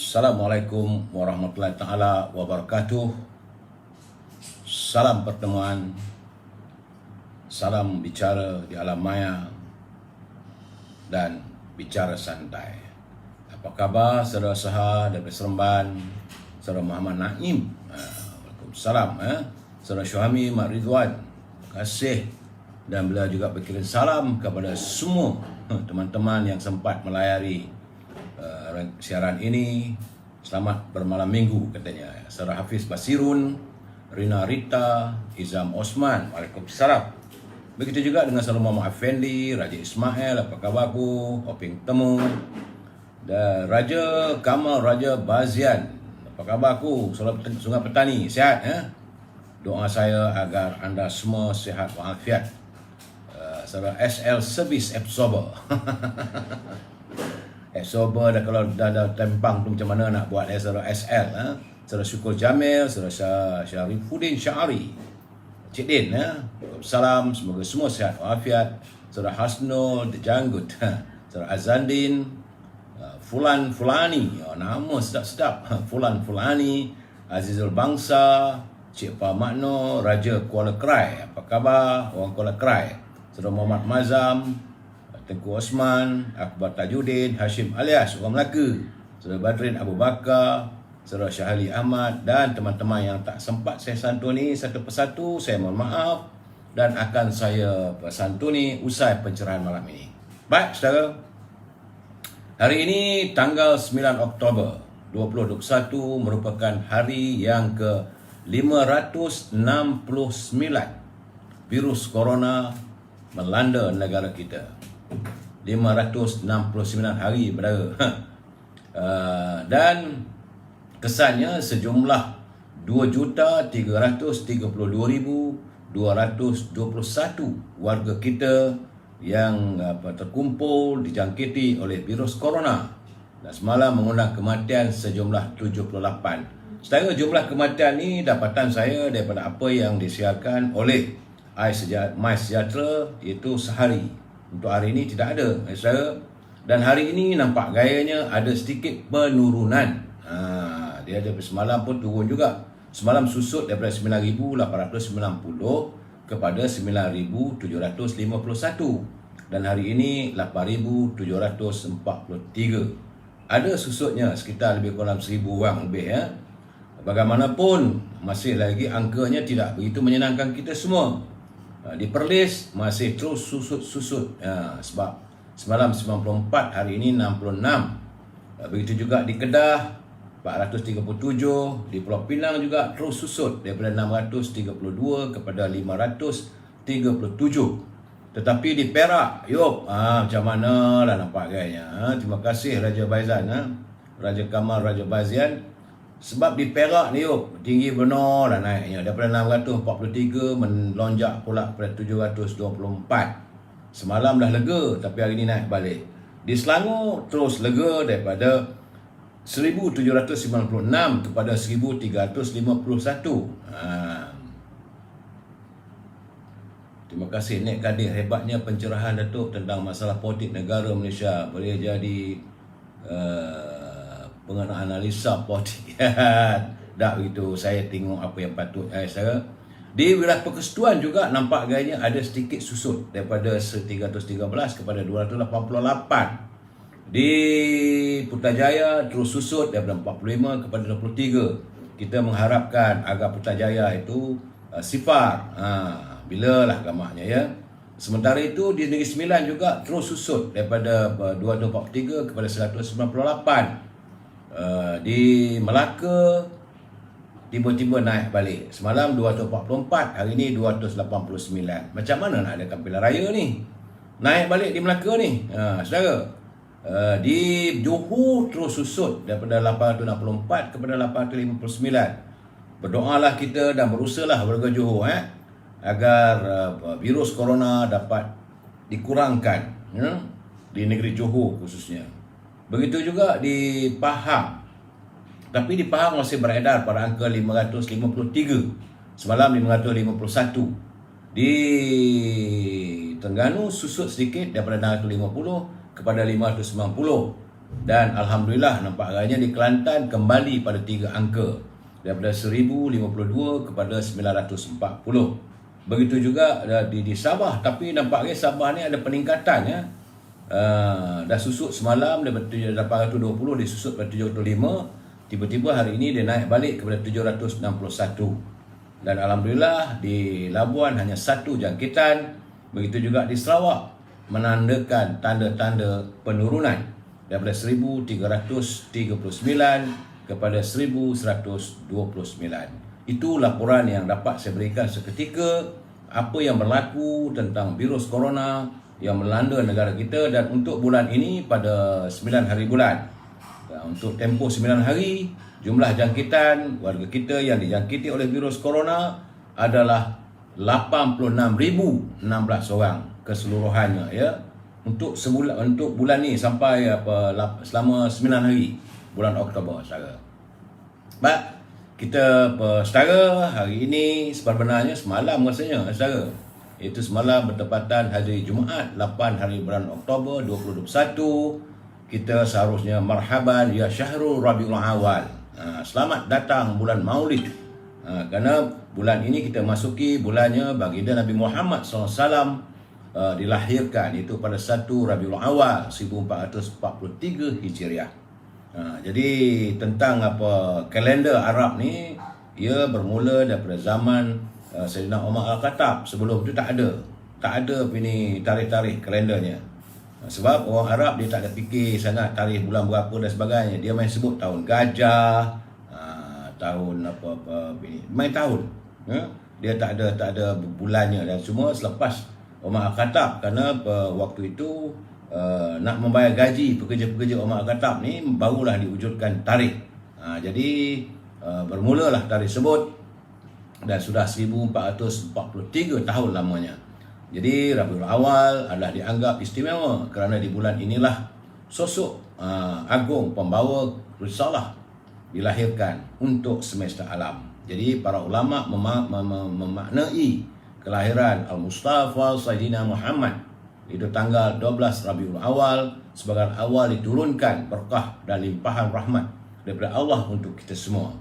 Assalamualaikum warahmatullahi taala wabarakatuh. Salam pertemuan, salam bicara di alam maya dan bicara santai. Apa khabar saudara saha dari Seremban, saudara Muhammad Naim? Waalaikumsalam. Saudara Syuhami Mak Ridwan, terima kasih. Dan beliau juga berkirim salam kepada semua teman-teman yang sempat melayari siaran ini. Selamat bermalam minggu katanya. Saudara Hafiz Basirun, Rina Rita, Izam Osman, Waalaikumsalam. Begitu juga dengan saudara Muhammad Effendi, Raja Ismail, apa kabarku? Oping Temu, dan Raja Kamal Raja Bazian, apa kabarku? Sungai Petani, sihat Doa saya agar anda semua sihat walafiat. Saudara SL Service Absorber. Absorber dah, kalau dah tempang tu macam mana nak buat saudara SL. Saudara Syukur Jamil, saudara Syarifuddin Syari, Cik Din, salam, semoga semua sihat walafiat. Saudara Hasnul Janggut, saudara Azandin, Fulan Fulani, nama sedap-sedap, Fulan Fulani, Azizul Bangsa, Cik Pa Makno, Raja Kuala Krai, apa khabar orang Kuala Krai? Saudara Muhammad Mazam, Tengku Osman, Akbar Tajuddin, Hashim alias orang Melaka, saudara Badrin Abu Bakar, saudara Syahali Ahmad, dan teman-teman yang tak sempat saya santuni satu persatu, saya mohon maaf dan akan saya santuni usai pencerahan malam ini. Baik saudara, hari ini tanggal 9 Oktober 2021 merupakan hari yang ke-569 virus corona melanda negara kita. 569 hari berada. Dan kesannya sejumlah 2,332,221 warga kita yang terkumpul dijangkiti oleh virus corona, dan semalam mengundang kematian sejumlah 78. Setara jumlah kematian ni dapatan saya daripada apa yang disiarkan oleh My Sejahtera, iaitu sehari. Untuk hari ini tidak ada, saudara. Dan hari ini nampak gayanya ada sedikit penurunan. Dia ada semalam pun turun juga. Semalam susut daripada 9,890 kepada 9,751. Dan hari ini 8,743. Ada susutnya sekitar lebih kurang 1,000 orang lebih. Bagaimanapun masih lagi angkanya tidak begitu menyenangkan kita semua. Di Perlis masih terus susut sebab semalam 94, hari ini 66. Begitu juga di Kedah 437, di Pulau Pinang juga terus susut daripada 632 kepada 537. Tetapi di Perak, macam mana lah nampak gayanya. Terima kasih Raja Baizan, Raja Kamal Raja Bazian. Sebab di Perak ni tinggi benar lah naiknya. Daripada 643 melonjak pula kepada 724. Semalam dah lega, tapi hari ni naik balik. Di Selangor terus lega daripada 1,796 kepada 1,351. Terima kasih Nek Kadir. Hebatnya pencerahan Datuk tentang masalah politik negara Malaysia. Boleh jadi penganalisa politik. Tak begitu, saya tengok apa yang patut saya. Di wilayah Persekutuan juga nampak gayanya ada sedikit susut daripada 313 kepada 288. Di Putrajaya terus susut daripada 45 kepada 23. Kita mengharapkan agar Putrajaya itu sifar. Bilalah gambarnya ya. Sementara itu di Negeri Sembilan juga terus susut daripada 243 kepada 198. Di Melaka tiba-tiba naik balik. Semalam 244, hari ini 289. Macam mana nak adakan pilihan raya ni? Naik balik di Melaka ni. Saudara, di Johor terus susut daripada 864 kepada 859. Berdoalah kita dan berusahalah warga Johor agar virus corona dapat dikurangkan di negeri Johor khususnya. Begitu juga di Pahang. Tapi di Pahang masih beredar pada angka 553. Semalam 551. Di Terengganu susut sedikit daripada 650 kepada 590. Dan Alhamdulillah nampak agaknya di Kelantan kembali pada 3 angka daripada 1052 kepada 940. Begitu juga di Sabah, tapi nampaknya Sabah ni ada peningkatan ya. Dah susut semalam daripada 820 disusut pada 705. Tiba-tiba hari ini dia naik balik kepada 761. Dan Alhamdulillah di Labuan hanya 1 jangkitan. Begitu juga di Sarawak menandakan tanda-tanda penurunan daripada 1339 kepada 1129. Itu laporan yang dapat saya berikan seketika apa yang berlaku tentang virus corona yang melanda negara kita. Dan untuk bulan ini pada 9 hari bulan, untuk tempoh 9 hari, jumlah jangkitan warga kita yang dijangkiti oleh virus corona adalah 86,016 orang keseluruhannya ya. Untuk bulan ni sampai selama 9 hari bulan Oktober saudara. Baik, kita setara hari ini sebenarnya semalam rasanya saudara. Itu semalam bertepatan hari Jumaat 8 hari bulan Oktober 2021. Kita seharusnya marhaban ya syahrul Rabiul Awal. Selamat datang bulan Maulid. Kerana bulan ini kita masuki bulannya baginda Nabi Muhammad SAW dilahirkan, itu pada 1 Rabiul Awal 1443 Hijriah. Jadi tentang kalender Arab ni, ia bermula daripada zaman Sayyidina Umar Al-Khattab. Sebelum tu tak ada ini tarikh-tarikh kalendernya. Sebab orang Arab dia tak ada fikir sangat tarikh bulan berapa dan sebagainya. Dia main sebut tahun gajah, tahun main tahun. Dia tak ada bulannya. Dan semua selepas Umar Al-Khattab, kerana waktu itu nak membayar gaji pekerja-pekerja Umar Al-Khattab ni barulah diwujudkan tarikh. Jadi bermulalah tarikh sebut dan sudah 1443 tahun lamanya. Jadi Rabiul Awal adalah dianggap istimewa kerana di bulan inilah sosok agung pembawa risalah dilahirkan untuk semesta alam. Jadi para ulama memaknai kelahiran Al-Mustafa Sayyidina Muhammad itu tanggal 12 Rabiul Awal sebagai awal diturunkan berkah dan limpahan rahmat daripada Allah untuk kita semua.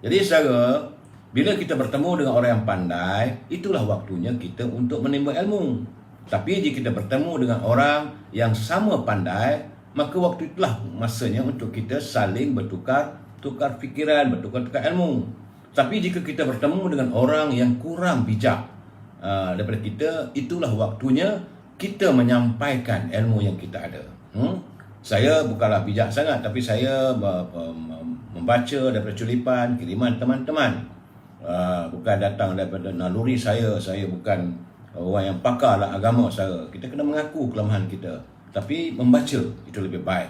Jadi saudara, bila kita bertemu dengan orang yang pandai, itulah waktunya kita untuk menimba ilmu. Tapi jika kita bertemu dengan orang yang sama pandai, maka waktu itulah masanya untuk kita saling bertukar fikiran, bertukar ilmu. Tapi jika kita bertemu dengan orang yang kurang bijak daripada kita, itulah waktunya kita menyampaikan ilmu yang kita ada. Saya bukanlah bijak sangat, tapi saya membaca daripada culipan, kiriman teman-teman. Bukan datang daripada naluri saya bukan orang yang pakar lah agama saya. Kita kena mengaku kelemahan kita, tapi membaca itu lebih baik.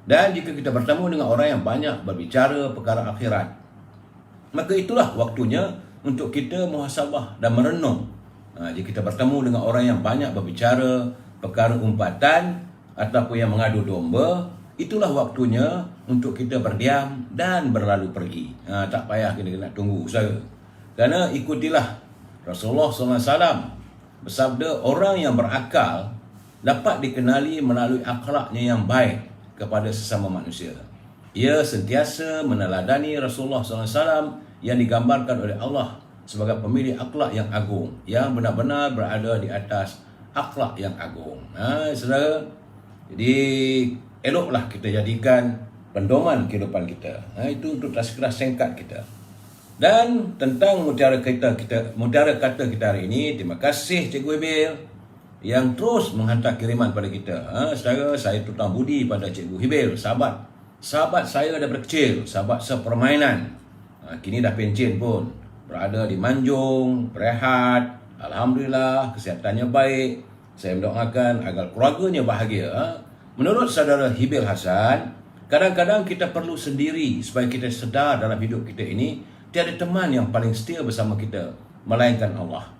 Dan jika kita bertemu dengan orang yang banyak berbicara perkara akhirat, maka itulah waktunya untuk kita muhasabah dan merenung. Jika kita bertemu dengan orang yang banyak berbicara perkara umpatan ataupun yang mengadu domba, itulah waktunya untuk kita berdiam dan berlalu pergi. Tak payah kita nak tunggu saya. Kerana ikutilah Rasulullah SAW bersabda, orang yang berakal dapat dikenali melalui akhlaknya yang baik kepada sesama manusia. Ia sentiasa meneladani Rasulullah SAW yang digambarkan oleh Allah sebagai pemilik akhlak yang agung, yang benar-benar berada di atas akhlak yang agung. Saudara, jadi eloklah kita jadikan pendoman kehidupan kita. Itu untuk tazkirah singkat kita. Dan tentang mutiara kata kita hari ini, terima kasih Cikgu Hibil yang terus menghantar kiriman pada kita. Saudara, saya tutang budi pada Cikgu Hibil, sahabat saya daripada kecil, sahabat sepermainan. Kini dah pencen pun, berada di Manjung, berehat. Alhamdulillah, kesihatannya baik. Saya mendoakan agar keluarganya bahagia. Menurut saudara Hibil Hasan, kadang-kadang kita perlu sendiri supaya kita sedar dalam hidup kita ini tiada teman yang paling setia bersama kita melainkan Allah.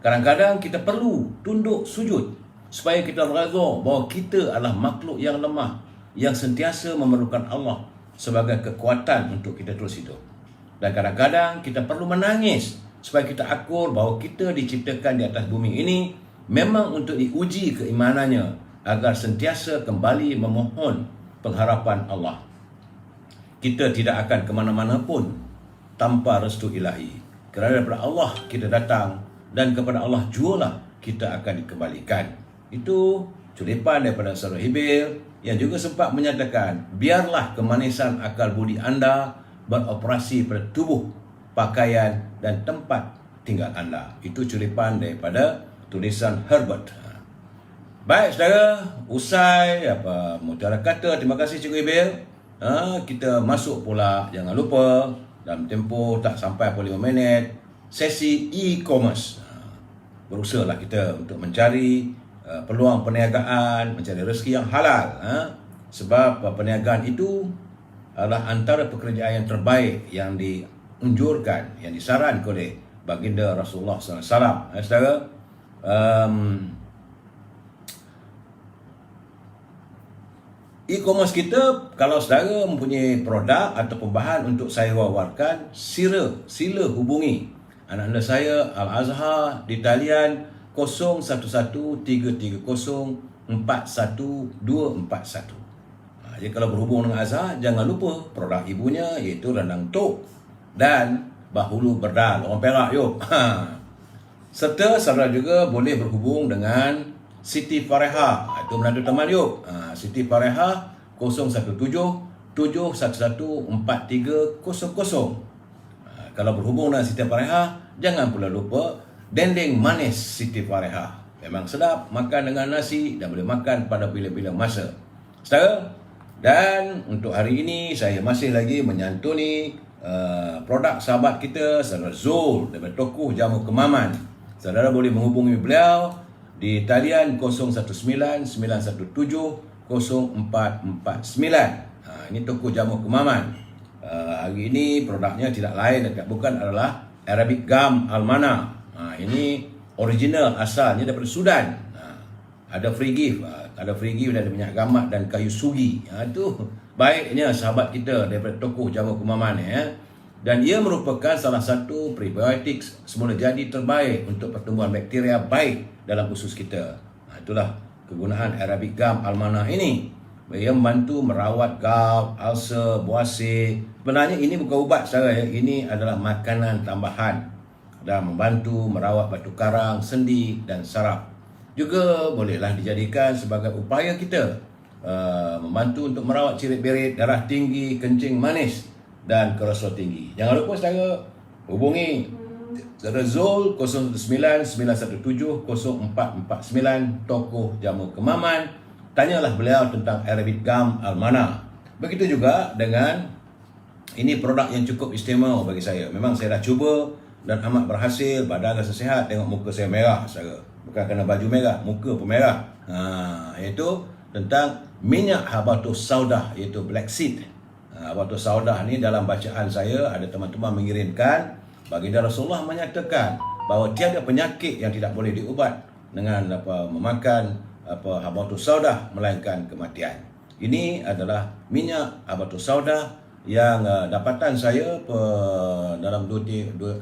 Kadang-kadang kita perlu tunduk sujud supaya kita redha bahawa kita adalah makhluk yang lemah yang sentiasa memerlukan Allah sebagai kekuatan untuk kita terus hidup. Dan kadang-kadang kita perlu menangis supaya kita akur bahawa kita diciptakan di atas bumi ini memang untuk diuji keimanannya agar sentiasa kembali memohon pengharapan Allah. Kita tidak akan ke mana-mana pun tanpa restu ilahi. Kerana daripada Allah kita datang dan kepada Allah jualah kita akan dikembalikan. Itu curipan daripada Saudara Hibil yang juga sempat menyatakan, biarlah kemanisan akal budi anda beroperasi pada tubuh, pakaian dan tempat tinggal anda. Itu curipan daripada tulisan Herbert. Baik saudara, usai mutiara kata, terima kasih Cikgu Hibil. Kita masuk pula, jangan lupa dalam tempoh tak sampai 5 minit, sesi e-commerce. Berusahalah kita untuk mencari peluang perniagaan, mencari rezeki yang halal. Sebab perniagaan itu adalah antara pekerjaan yang terbaik yang dianjurkan, yang disarankan oleh baginda Rasulullah SAW. Saudara, e-commerce kita, kalau saudara mempunyai produk atau bahan untuk saya wawarkan, sila hubungi anak anda saya Al-Azhar di talian 0113304141. Jadi kalau berhubung dengan Azhar, jangan lupa produk ibunya iaitu rendang tok dan bahulu berdal, orang Perak yuk. Serta saudara juga boleh berhubung dengan Siti Fareha, itu menantu teman yuk. Siti Fareha 017-711-4300. Kalau berhubung dengan Siti Fareha, jangan pula lupa dendeng manis Siti Fareha. Memang sedap, makan dengan nasi dan boleh makan pada bila-bila masa. Saudara, dan untuk hari ini saya masih lagi menyantuni produk sahabat kita, Saudara Zul daripada Tokoh Jamu Kemaman. Saudara boleh menghubungi beliau di talian 0191970449. Ini Tokoh Jamu Kemaman. Hari ini produknya tidak lain dan bukan adalah Arabic Gum Almana. Ini original asalnya daripada Sudan. Ada free gift, ada minyak gamat dan kayu sugi. Itu baiknya sahabat kita daripada Tokoh Jamu Kemaman ya. Dan ia merupakan salah satu prebiotik semula jadi terbaik untuk pertumbuhan bakteria baik dalam usus kita. Itulah kegunaan Arabic Gum Almana ini. Ia membantu merawat gout, ulcer, buasir. Sebenarnya ini bukan ubat saudara ya. Ini adalah makanan tambahan dan membantu merawat batu karang, sendi dan saraf. Juga bolehlah dijadikan sebagai upaya kita membantu untuk merawat cirit-berit, darah tinggi, kencing manis dan kolesterol tinggi. Jangan lupa saudara hubungi Saudara Zul 0199170449 Tokoh Jamu Kemaman. Tanyalah beliau tentang Arabic Gum Almana. Begitu juga dengan ini produk yang cukup istimewa bagi saya. Memang saya dah cuba dan amat berhasil. Badan rasa sihat. Tengok muka saya merah saudara. Bukan kerana baju merah, muka pun merah. Iaitu tentang minyak habatus saudah, iaitu black seed. Habatus saudah ni dalam bacaan saya ada teman-teman mengirimkan, baginda Rasulullah menyatakan bahawa tiada penyakit yang tidak boleh diubat dengan memakan habatus saudah melainkan kematian. Ini adalah minyak habatus saudah yang dapatan saya dalam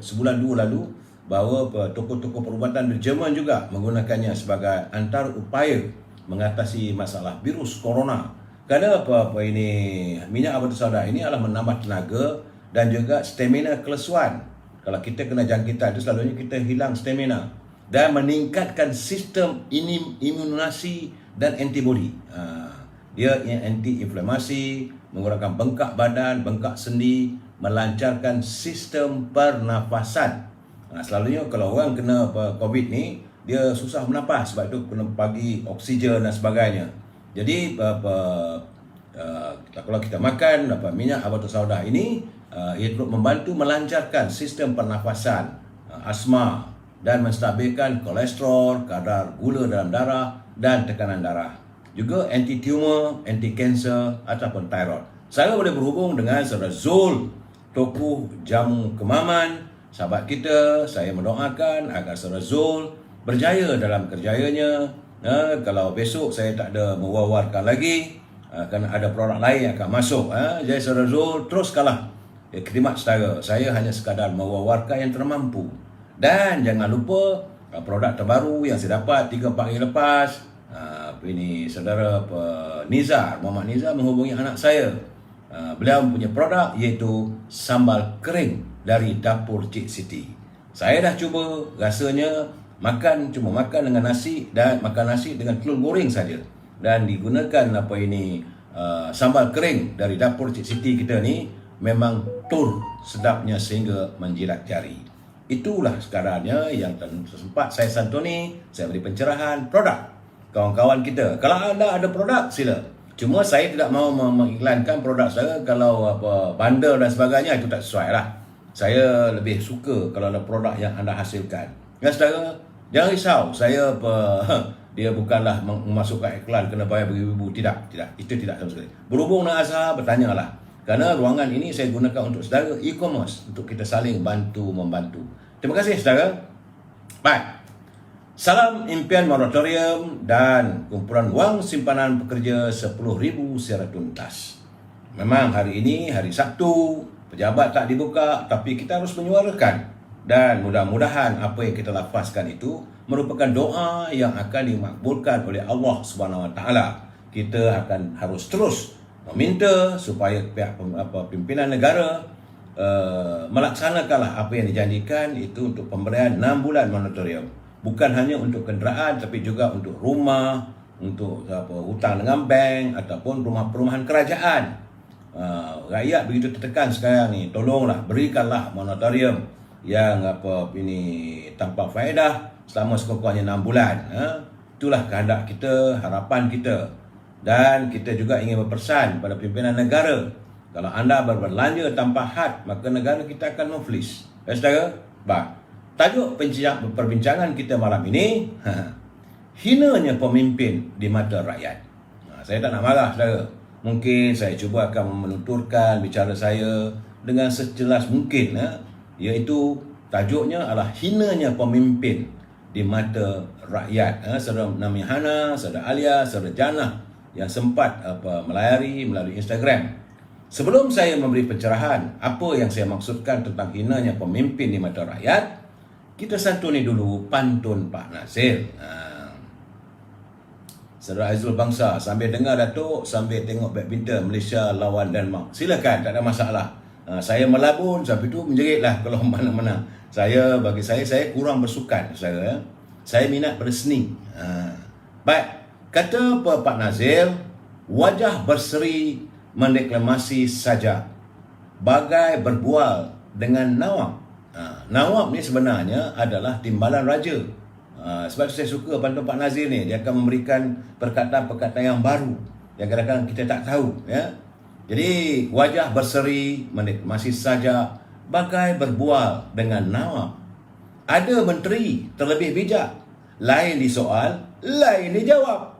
sebulan dua lalu, bahawa tokoh-tokoh perubatan di Jerman juga menggunakannya sebagai antara upaya mengatasi masalah virus corona. Kerana ini minyak habatus saudah ini adalah menambah tenaga dan juga stamina kelesuan. Kalau kita kena jangkitan itu selalunya kita hilang stamina dan meningkatkan sistem imunisasi dan antibody. Dia anti-inflamasi, mengurangkan bengkak badan, bengkak sendi, melancarkan sistem pernafasan. Selalunya kalau orang kena COVID ni, dia susah bernafas sebab itu kena bagi oksigen dan sebagainya. Jadi kalau kita makan minyak habatus saudah ini, ia turut membantu melancarkan sistem pernafasan, asma dan menstabilkan kolesterol, kadar gula dalam darah dan tekanan darah. Juga anti-tumor, anti-kanser ataupun thyroid. Saya boleh berhubung dengan Saudara Zul, Tokoh Jamu Kemaman, sahabat kita. Saya mendoakan agar Saudara Zul berjaya dalam kerjayanya. Kalau besok saya tak ada mewawarkan lagi, kerana ada produk lain yang akan masuk. Jadi Saudara Zul, teruskanlah khidmat saudara. Saya hanya sekadar mewawarkan yang termampu. Dan jangan lupa produk terbaru yang saya dapat 3-4 hari lepas, saudara Nizar, Muhammad Nizar menghubungi anak saya. Beliau punya produk iaitu sambal kering dari dapur Cik Siti. Saya dah cuba, rasanya cuma makan dengan nasi dan makan nasi dengan telur goreng saja. Dan digunakan sambal kering dari dapur Cik Siti kita ni memang sedapnya sehingga menjilat jari. Itulah sekarangnya yang sempat saya santuni, saya beri pencerahan produk kawan-kawan kita. Kalau anda ada produk, sila. Cuma saya tidak mahu mengiklankan produk saya kalau bandar dan sebagainya, itu tak sesuai lah. Saya lebih suka kalau ada produk yang anda hasilkan. Ya saudara, jangan risau, saya dia bukanlah memasukkan iklan kena bayar beribu-ribu. Tidak, itu tidak sama sekali. Berhubung dengan Azhar, bertanyalah. Kerana ruangan ini saya gunakan untuk saudara e-commerce, untuk kita saling bantu-membantu. Terima kasih saudara. Baik. Salam impian moratorium dan kumpulan wang simpanan pekerja 10,000 secara tuntas. Memang hari ini hari Sabtu, pejabat tak dibuka, tapi kita harus menyuarakan. Dan mudah-mudahan apa yang kita lafazkan itu merupakan doa yang akan dimakbulkan oleh Allah SWT. Kita harus terus meminta supaya pihak pimpinan negara melaksanakanlah apa yang dijanjikan itu untuk pemberian 6 bulan moratorium. Bukan hanya untuk kenderaan, tapi juga untuk rumah, untuk hutang dengan bank ataupun rumah-perumahan kerajaan. Rakyat begitu tertekan sekarang ni, tolonglah berikanlah moratorium yang tanpa faedah selama sekurang-kurangnya 6 bulan. Itulah kehendak kita, harapan kita. Dan kita juga ingin berpesan pada pimpinan negara, kalau anda berbelanja tanpa had, maka negara kita akan muflis. Ya saudara? Tajuk perbincangan kita malam ini, hinanya pemimpin di mata rakyat. Saya tak nak marah saudara. Mungkin saya cuba akan menuturkan bicara saya dengan sejelas mungkin, iaitu tajuknya adalah hinanya pemimpin di mata rakyat. Saudara Nami Hana, saudara Alia, saudara Jannah yang sempat melayari melalui Instagram. Sebelum saya memberi pencerahan apa yang saya maksudkan tentang hinanya pemimpin di mata rakyat, kita santuni dulu pantun Pak Nazir. Saudara Aizul Bangsa, sambil dengar Datuk, sambil tengok badminton Malaysia lawan Denmark. Silakan, tak ada masalah. Saya melabun, sampai tu menjeritlah kalau mana-mana. Bagi saya kurang bersukan, saudara. Saya minat berseni. Baik, kata Pak Nazir, wajah berseri mendeklamasi saja, bagai berbual dengan nawab. Nawab ni sebenarnya adalah timbalan raja. Sebab saya suka pantun Pak Nazir ni, dia akan memberikan perkataan-perkataan yang baru yang kadang-kadang kita tak tahu, ya. Jadi wajah berseri masih saja bagai berbual dengan nawab. Ada menteri terlebih bijak, lain disoal, lain dijawab.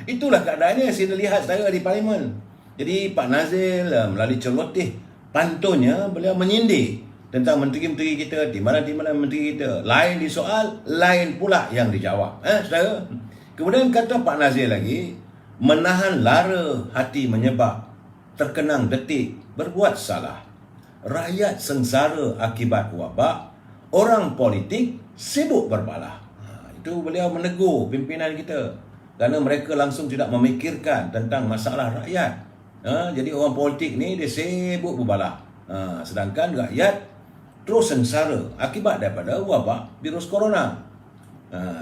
Itulah keadaannya saya lihat saya di parlimen. Jadi Pak Nazir melalui celoteh pantunnya, beliau menyindir tentang menteri-menteri kita, timbalan-timbalan menteri kita. Lain disoal, lain pula yang dijawab. Saudara? Kemudian kata Pak Nazir lagi, menahan lara hati menyebab, terkenang detik berbuat salah. Rakyat sengsara akibat wabak, orang politik sibuk berbalah. Itu beliau menegur pimpinan kita. Kerana mereka langsung tidak memikirkan tentang masalah rakyat. Jadi orang politik ni dia sibuk berbalah. Sedangkan rakyat terus sengsara akibat daripada wabak virus corona.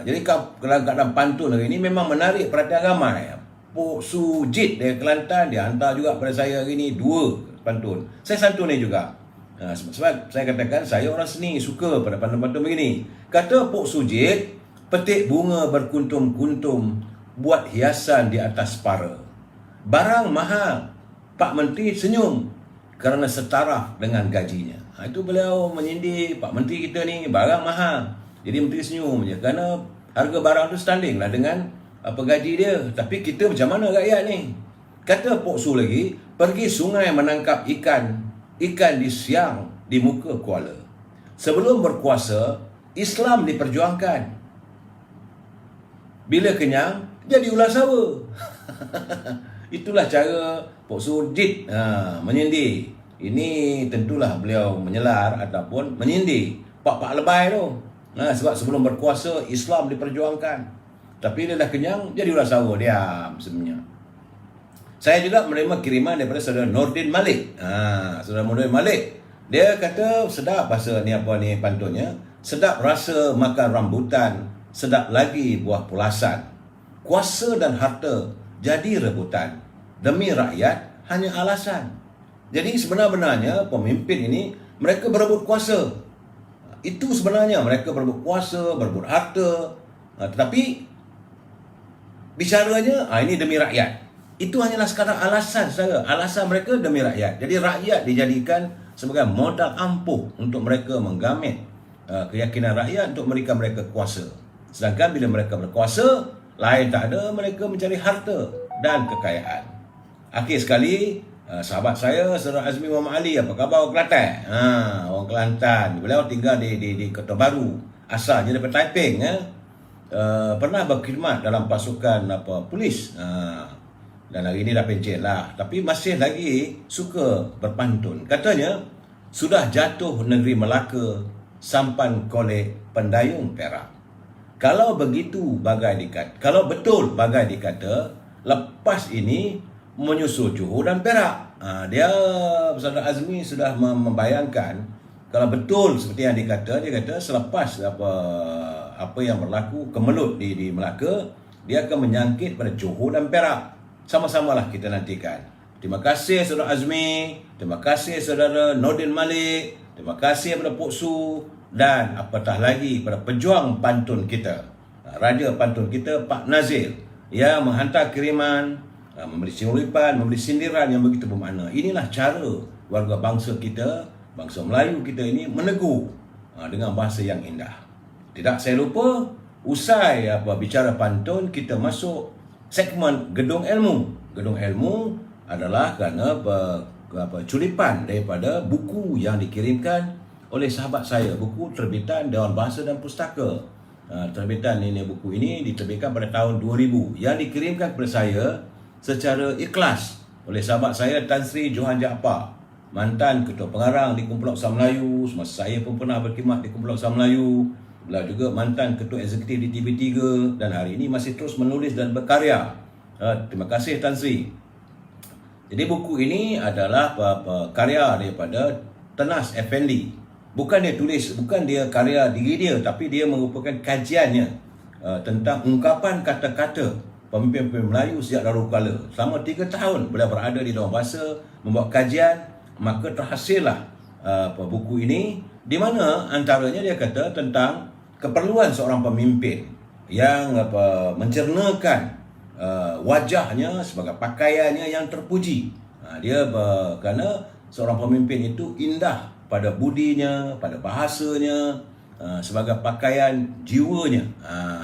Jadi kadang-kadang pantun hari ini memang menarik perhatian ramai. Pok Sujit dari Kelantan, dia hantar juga pada saya hari ini 2 pantun. Saya santun ni juga. Sebab saya katakan saya orang seni, suka pada pantun-pantun begini. Kata Pok Sujit, petik bunga berkuntum-kuntum, buat hiasan di atas para. Barang mahal, Pak Menteri senyum kerana setaraf dengan gajinya. Itu beliau menyindir Pak Menteri kita ni, barang mahal. Jadi Menteri senyum je kerana harga barang tu standing lah dengan gaji dia. Tapi kita macam mana rakyat ni? Kata Pok Su lagi, pergi sungai menangkap ikan di siang di muka kuala. Sebelum berkuasa, Islam diperjuangkan. Bila kenyang, jadi ular sawa. Itulah cara Pok Sujit menyindir. Ini tentulah beliau menyelar ataupun menyindir Pak lebay tu. Sebab sebelum berkuasa, Islam diperjuangkan. Tapi dia dah kenyang, jadi ulah sahur, diam sebenarnya. Saya juga menerima kiriman daripada saudara Nordin Malik. Saudara Nordin Malik, dia kata sedap bahasa ni apa ni pantunnya. Sedap rasa makan rambutan, sedap lagi buah pulasan. Kuasa dan harta jadi rebutan. Demi rakyat hanya alasan. Jadi sebenar-benarnya pemimpin ini mereka berebut kuasa. Itu sebenarnya mereka berebut kuasa, berebut harta. Tetapi bicaranya ini demi rakyat. Itu hanyalah sekadar alasan saja. Alasan mereka demi rakyat. Jadi rakyat dijadikan sebagai modal ampuh untuk mereka menggamit keyakinan rakyat untuk memberikan mereka kuasa. Sedangkan bila mereka berkuasa, lain tak ada mereka mencari harta dan kekayaan. Akhir sekali, sahabat saya, Saudara Azmi Muhammad Ali, apa khabar orang Kelantan? Orang Kelantan. Beliau tinggal di Kota Baru. Asalnya daripada Taiping. Pernah berkhidmat dalam pasukan polis. Dan hari ini dah pencen lah. Tapi masih lagi suka berpantun. Katanya, sudah jatuh negeri Melaka, sampan kolek pendayung Perak. Kalau begitu bagai dikata, kalau betul bagai dikata, lepas ini menyusul Johor dan Perak. Dia, Saudara Azmi sudah membayangkan, kalau betul seperti yang dikata, dia kata selepas apa yang berlaku kemelut di Melaka, dia akan menyangkit pada Johor dan Perak. Sama-samalah kita nantikan. Terima kasih Saudara Azmi, terima kasih Saudara Nordin Malik, terima kasih kepada Pok Su, dan apatah lagi pada pejuang pantun kita, raja pantun kita Pak Nazil, yang menghantar kiriman, memberi singulipan, memberi sindiran yang begitu bermakna. Inilah cara warga bangsa kita, bangsa Melayu kita ini menegur dengan bahasa yang indah. Tidak saya lupa, usai bicara pantun, kita masuk segmen Gedung Ilmu. Gedung Ilmu adalah kerana culipan daripada buku yang dikirimkan oleh sahabat saya, buku terbitan Dewan Bahasa dan Pustaka. Terbitan buku ini diterbitkan pada tahun 2000 yang dikirimkan kepada saya secara ikhlas oleh sahabat saya Tan Sri Johan Jaafar, mantan Ketua Pengarang di Kumpulan Usaha Melayu. Semasa saya pun pernah berkhidmat di Kumpulan Usaha Melayu. Beliau juga mantan Ketua Eksekutif di TV3 dan hari ini masih terus menulis dan berkarya. Terima kasih Tan Sri. Jadi buku ini adalah karya daripada Tenas Effendi. Bukan dia tulis, bukan dia karya diri dia, tapi dia merupakan kajiannya tentang ungkapan kata-kata pemimpin-pemimpin Melayu sejak dahulu kala. Selama 3 tahun beliau berada di Dewan Bahasa membuat kajian, maka terhasillah buku ini, di mana antaranya dia kata tentang keperluan seorang pemimpin yang mencernakan wajahnya sebagai pakaiannya yang terpuji. Dia kerana seorang pemimpin itu indah pada budinya, pada bahasanya, sebagai pakaian jiwanya.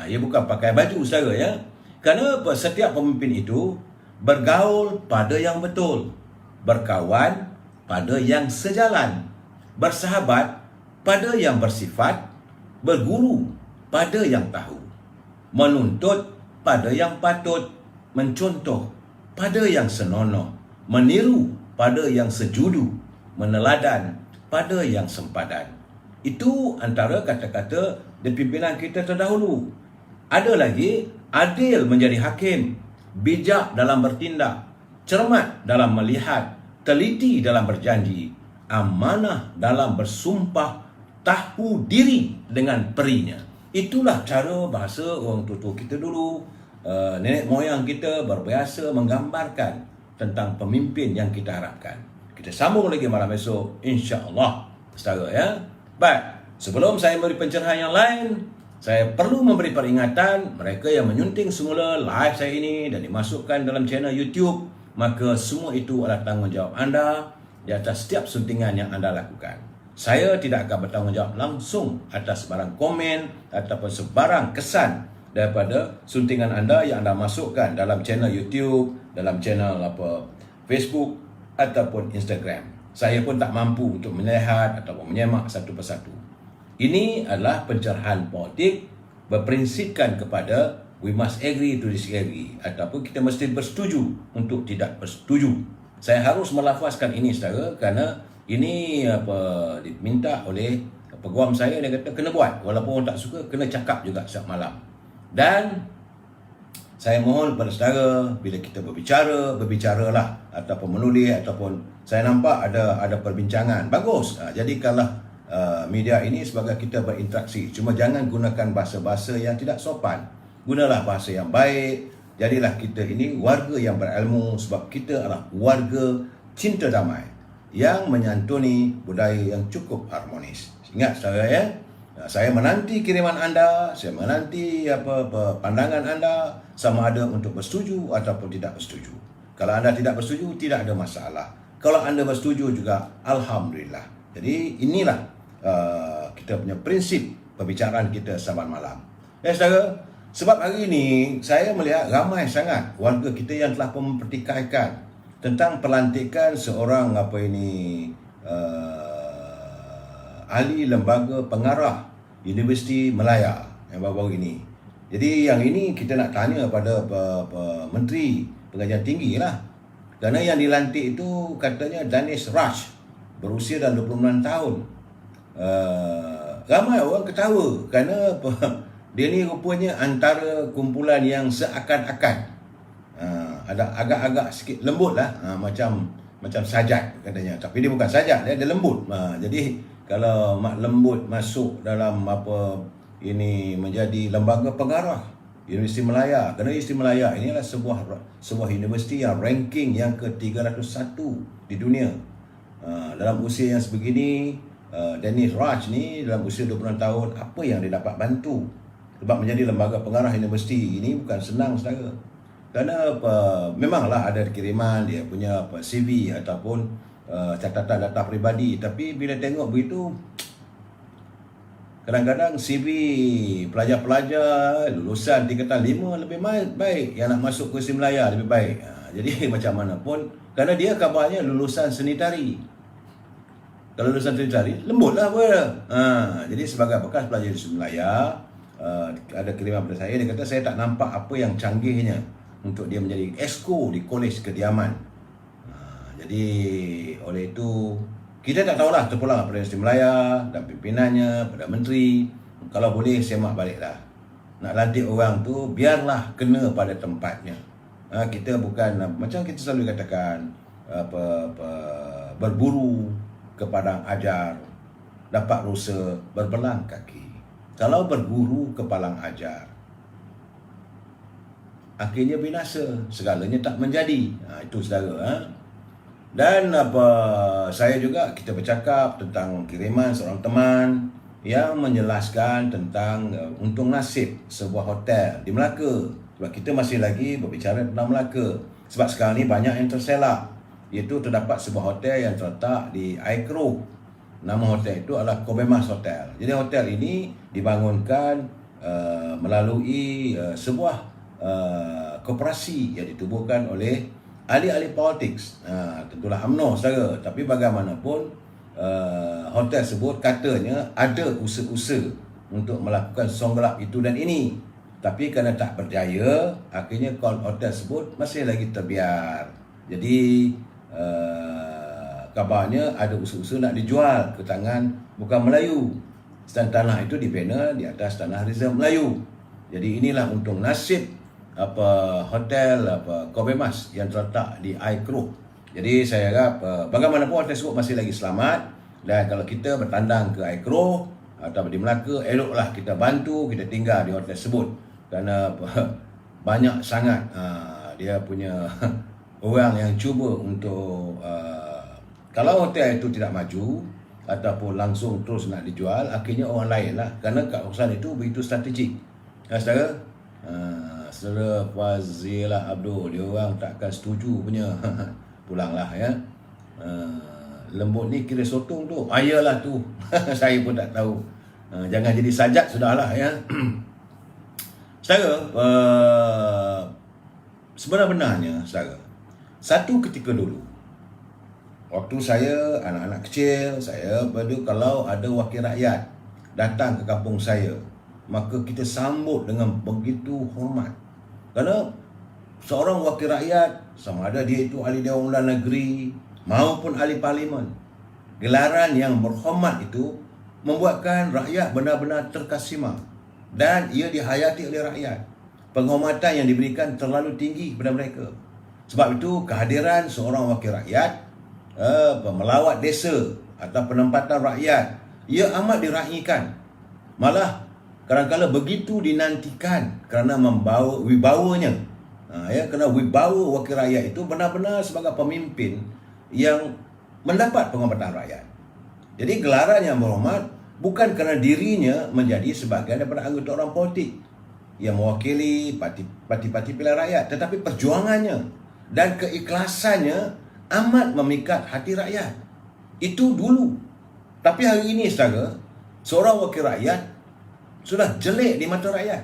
Ia bukan pakai baju saja ya. Kerana setiap pemimpin itu bergaul pada yang betul, berkawan pada yang sejalan, bersahabat pada yang bersifat, berguru pada yang tahu, menuntut pada yang patut, mencontoh pada yang senonoh, meniru pada yang sejudu, meneladan pada yang sempadan. Itu antara kata-kata di pimpinan kita terdahulu. Ada lagi, adil menjadi hakim, bijak dalam bertindak, cermat dalam melihat, teliti dalam berjanji, amanah dalam bersumpah, tahu diri dengan perinya. Itulah cara bahasa orang tua kita dulu, nenek moyang kita berbiasa menggambarkan tentang pemimpin yang kita harapkan. Kita sambung lagi malam esok, insya-Allah. Setara ya. Baik, sebelum saya memberi pencerahan yang lain, saya perlu memberi peringatan mereka yang menyunting semula live saya ini dan dimasukkan dalam channel YouTube, maka semua itu adalah tanggungjawab anda di atas setiap suntingan yang anda lakukan. Saya tidak akan bertanggungjawab langsung atas sebarang komen ataupun sebarang kesan daripada suntingan anda yang anda masukkan dalam channel YouTube, dalam channel Facebook ataupun Instagram. Saya pun tak mampu untuk melihat ataupun menyemak satu persatu. Ini adalah pencerahan politik berprinsipkan kepada we must agree to disagree, ataupun kita mesti bersetuju untuk tidak bersetuju. Saya harus melafazkan ini saudara kerana ini diminta oleh peguam saya. Dia kata kena buat, walaupun orang tak suka, kena cakap juga setiap malam. Dan Saya mohon kepada saudara, bila kita berbicaralah, ataupun menulis, ataupun saya nampak ada perbincangan, bagus. Jadikanlah media ini sebagai kita berinteraksi. Cuma jangan gunakan bahasa-bahasa yang tidak sopan. Gunalah bahasa yang baik. Jadilah kita ini warga yang berilmu, sebab kita adalah warga cinta damai yang menyantuni budaya yang cukup harmonis. Ingat saudara ya, saya menanti kiriman anda, saya menanti pandangan anda, sama ada untuk bersetuju ataupun tidak bersetuju. Kalau anda tidak bersetuju, tidak ada masalah. Kalau anda bersetuju juga, alhamdulillah. Jadi inilah kita punya prinsip perbicaraan kita sahabat malam. Ya saudara, sebab hari ini saya melihat ramai sangat warga kita yang telah mempertikaikan tentang pelantikan seorang ahli lembaga pengarah Universiti Malaya yang baru-baru ini. Jadi yang ini kita nak tanya pada Menteri Pengajian Tinggi lah. Kerana yang dilantik itu katanya Danish Raj, berusia dalam 29 tahun. Ramai orang ketawa kerana dia ni rupanya antara kumpulan yang seakan-akan ada agak-agak sikit lembut lah, macam sajak katanya. Tapi dia bukan sajak, dia lembut. Jadi kalau mak lembut masuk dalam ini menjadi lembaga pengarah Universiti Malaya. Kerana Universiti Malaya ini adalah sebuah universiti yang ranking yang ke-301 di dunia. Dalam usia yang sebegini, Danish Raj ni dalam usia 26 tahun, apa yang dia dapat bantu? Sebab menjadi lembaga pengarah universiti ini bukan senang saudara. Kerana memanglah ada kiriman dia punya CV ataupun catatan data peribadi, tapi bila tengok begitu, kadang-kadang CV pelajar-pelajar lulusan tingkatan 5 lebih baik, yang nak masuk ke Universiti Malaya lebih baik. Jadi macam mana pun, kerana dia kabarnya lulusan seni tari. Kalau lulusan seni tari, lembutlah apa. Jadi sebagai bekas pelajar di Universiti Malaya, ada kiriman pada saya, dia kata saya tak nampak apa yang canggihnya untuk dia menjadi exco di Kolej Kediaman. Jadi oleh itu kita tak tahulah terpulang pada Universiti Malaya dan pimpinannya, pada menteri. Kalau boleh semak baliklah. Nak lantik orang tu biarlah kena pada tempatnya. Kita bukan macam kita selalu katakan berburu ke padang ajar, dapat rusa berbelang kaki. Kalau berburu ke padang ajar, akhirnya binasa, segalanya tak menjadi. Itu saudara. Dan saya juga kita bercakap tentang kiriman seorang teman yang menjelaskan tentang untung nasib sebuah hotel di Melaka. Sebab kita masih lagi berbicara tentang Melaka. Sebab sekarang ni banyak yang terselak, iaitu terdapat sebuah hotel yang terletak di Aikro. Nama hotel itu adalah Kobemas Hotel. Jadi hotel ini dibangunkan melalui sebuah koperasi yang ditubuhkan oleh ahli-ahli politik, tentulah UMNO saudara. Tapi bagaimanapun hotel tersebut katanya ada usaha-usaha untuk melakukan songgelap itu dan ini. Tapi kerana tak berjaya, akhirnya hotel tersebut masih lagi terbiar. Jadi kabarnya ada usaha-usaha nak dijual ke tangan bukan Melayu. Dan tanah itu dibina di atas tanah reserve Melayu. Jadi inilah untung nasib hotel Kobemas yang terletak di Aikro. Jadi saya harap bagaimanapun hotel tersebut masih lagi selamat, dan kalau kita bertandang ke Aikro atau di Melaka, eloklah kita bantu, kita tinggal di hotel tersebut. Kerana banyak sangat dia punya orang yang cuba untuk kalau hotel itu tidak maju ataupun langsung terus nak dijual, akhirnya orang lain lah. Kerana kawasan itu begitu strategik. Saudara, Saudara Fazilah Abdul, dia orang takkan setuju punya. Pulanglah ya. Lembut ni kira sotong tu. Ayalah tu. Saya pun tak tahu. Jangan jadi sajak sudahlah ya. Saudara, sebenarnya saudara, satu ketika dulu, waktu saya anak-anak kecil, saya kalau ada wakil rakyat datang ke kampung saya, maka kita sambut dengan begitu hormat. Kerana seorang wakil rakyat, sama ada dia itu ahli Dewan Undangan Negeri maupun ahli parlimen, gelaran yang berhormat itu membuatkan rakyat benar-benar terkesima dan ia dihayati oleh rakyat. penghormatan yang diberikan terlalu tinggi kepada mereka. Sebab itu kehadiran seorang wakil rakyat, melawat desa atau penempatan rakyat, ia amat diraihkan. Malah kadang-kadang begitu dinantikan kerana membawa wibawanya. Kerana wibawa wakil rakyat itu benar-benar sebagai pemimpin yang mendapat penghormatan rakyat. Jadi gelaran yang berhormat bukan kerana dirinya menjadi sebahagian daripada anggota orang politik yang mewakili parti-parti pilihan rakyat, tetapi perjuangannya dan keikhlasannya amat memikat hati rakyat. Itu dulu. Tapi hari ini, saudara, seorang wakil rakyat sudah jelek di mata rakyat.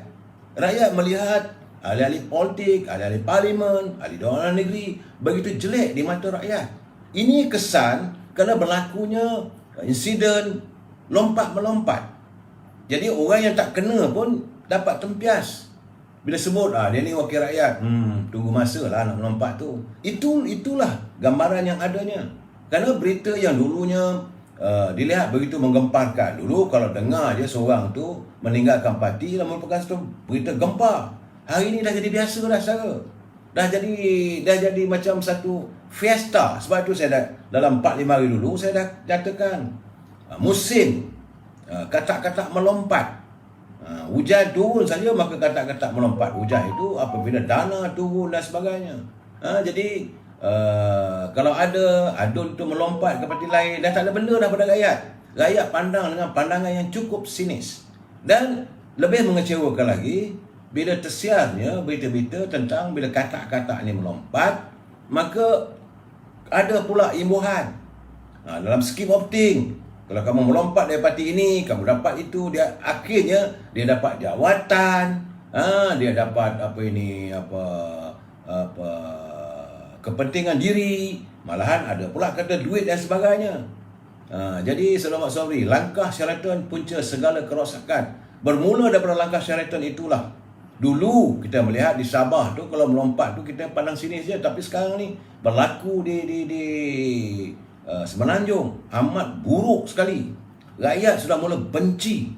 Rakyat melihat ahli-ahli politik, ahli-ahli parlimen, ahli Dewan Negeri begitu jelek di mata rakyat. Ini kesan kerana berlakunya insiden lompat-melompat. Jadi orang yang tak kena pun dapat tempias. Bila sebut dia ni wakil rakyat, tunggu masa lah nak melompat tu. Itulah gambaran yang adanya. Kerana berita yang dulunya dilihat begitu menggemparkan. Dulu kalau dengar je seorang tu meninggalkan parti, merupakan satu berita gempar. Hari ini dah jadi biasa dah, saudara. Dah jadi macam satu fiesta. Sebab tu saya dah dalam 4-5 hari dulu saya dah nyatakan musim katak-katak melompat. Hujan turun saja maka katak-katak melompat. Hujan itu apabila dana turun dan sebagainya. Jadi kalau ada adun tu melompat ke parti lain, dah tak ada benda dah pada rakyat. Rakyat pandang dengan pandangan yang cukup sinis. Dan lebih mengecewakan lagi, bila tersiarnya berita-berita tentang bila katak-katak ni melompat, maka ada pula imbuhan dalam scheme opting. Kalau kamu melompat dari parti ini, kamu dapat itu, dia akhirnya dia dapat jawatan, dia dapat kepentingan diri, malahan ada pula kata duit dan sebagainya. Jadi selamat Sabri, langkah Sheraton punca segala kerosakan bermula daripada langkah Sheraton itulah. Dulu kita melihat di Sabah tu kalau melompat tu kita pandang sini saja, tapi sekarang ni berlaku di Semenanjung amat buruk sekali. Rakyat sudah mula benci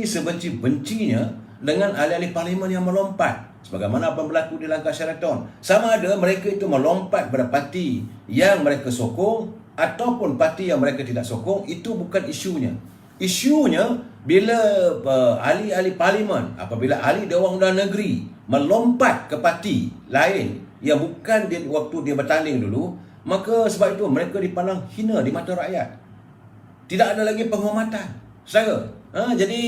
sebenci-bencinya dengan ahli-ahli parlimen yang melompat. Sebagaimana apa yang berlaku di langkah Sheraton. Sama ada mereka itu melompat pada parti yang mereka sokong ataupun parti yang mereka tidak sokong, itu bukan isunya. Isunya bila ahli-ahli parlimen, apabila ahli Dewan Undangan Negeri melompat ke parti lain yang bukan waktu dia bertanding dulu, maka sebab itu mereka dipandang hina di mata rakyat. Tidak ada lagi penghormatan, saudara. Jadi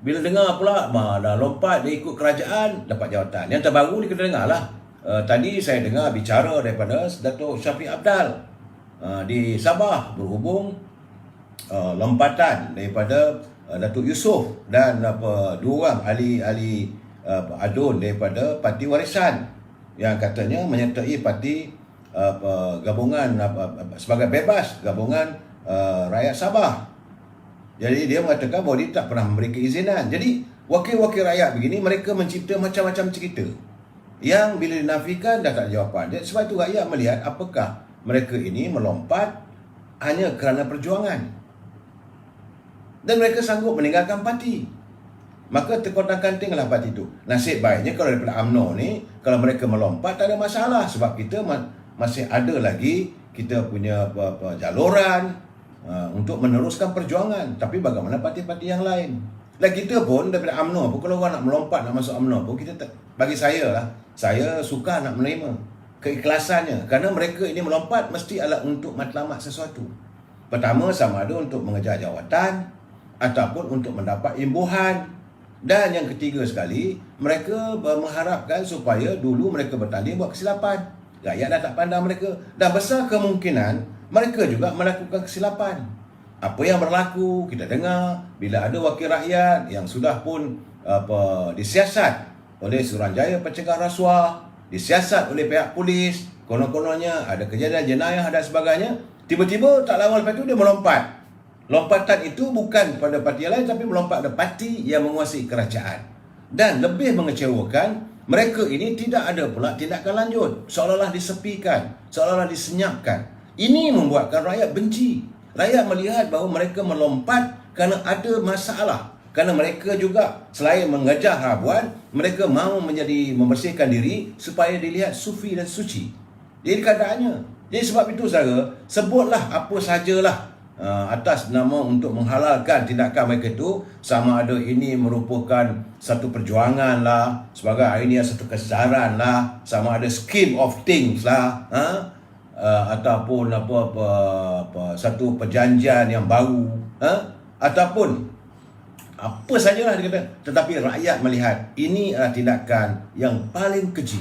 bila dengar pula dah lompat, dia ikut kerajaan, dapat jawatan. Yang terbaru ni kita dengar lah. Tadi saya dengar bicara daripada Datuk Shafri Apdal di Sabah berhubung lompatan daripada Datuk Yusof dan dua orang ahli adun daripada Parti Warisan yang katanya menyertai parti gabungan sebagai bebas gabungan rakyat Sabah. Jadi dia mengatakan bahawa dia tak pernah memberi keizinan. Jadi wakil-wakil rakyat begini mereka mencipta macam-macam cerita yang bila dinafikan dah tak ada jawapan. Sebab itu rakyat melihat apakah mereka ini melompat hanya kerana perjuangan. Dan mereka sanggup meninggalkan parti. Maka terkotak-kantinglah parti itu. Nasib baiknya kalau daripada UMNO ni, kalau mereka melompat tak ada masalah. Sebab kita masih ada lagi kita punya jaluran untuk meneruskan perjuangan. Tapi bagaimana parti-parti yang lain? Dan kita pun daripada UMNO pun, kalau orang nak melompat nak masuk UMNO pun, kita bagi saya lah, saya suka nak menerima keikhlasannya. Kerana mereka ini melompat mesti adalah untuk matlamat sesuatu. Pertama, sama ada untuk mengejar jawatan ataupun untuk mendapat imbuhan. Dan yang ketiga sekali, mereka mengharapkan supaya dulu mereka bertanding buat kesilapan. Rakyat dah tak pandang mereka. Dan besar kemungkinan mereka juga melakukan kesilapan. Apa yang berlaku, kita dengar bila ada wakil rakyat yang sudah pun disiasat oleh Suruhanjaya Pencegah Rasuah, disiasat oleh pihak polis, konon-kononnya ada kejadian jenayah dan sebagainya, tiba-tiba tak lama lepas itu dia melompat. Lompatan itu bukan pada parti lain, tapi melompat pada parti yang menguasai kerajaan. Dan lebih mengecewakan, mereka ini tidak ada pula tindakan lanjut, seolah-olah disepikan, seolah-olah disenyapkan. Ini membuatkan rakyat benci. Rakyat melihat bahawa mereka melompat kerana ada masalah. Kerana mereka juga selain mengejar habuan, mereka mahu membersihkan diri supaya dilihat sufi dan suci. Jadi keadaannya. Jadi sebab itu saudara, sebutlah apa sajalah atas nama untuk menghalalkan tindakan mereka itu, sama ada ini merupakan satu perjuangan lah, sebagai ini satu kesedaran lah, sama ada scheme of things lah, ataupun satu perjanjian yang baru, ataupun apa sajalah dia kata, tetapi rakyat melihat ini adalah tindakan yang paling keji,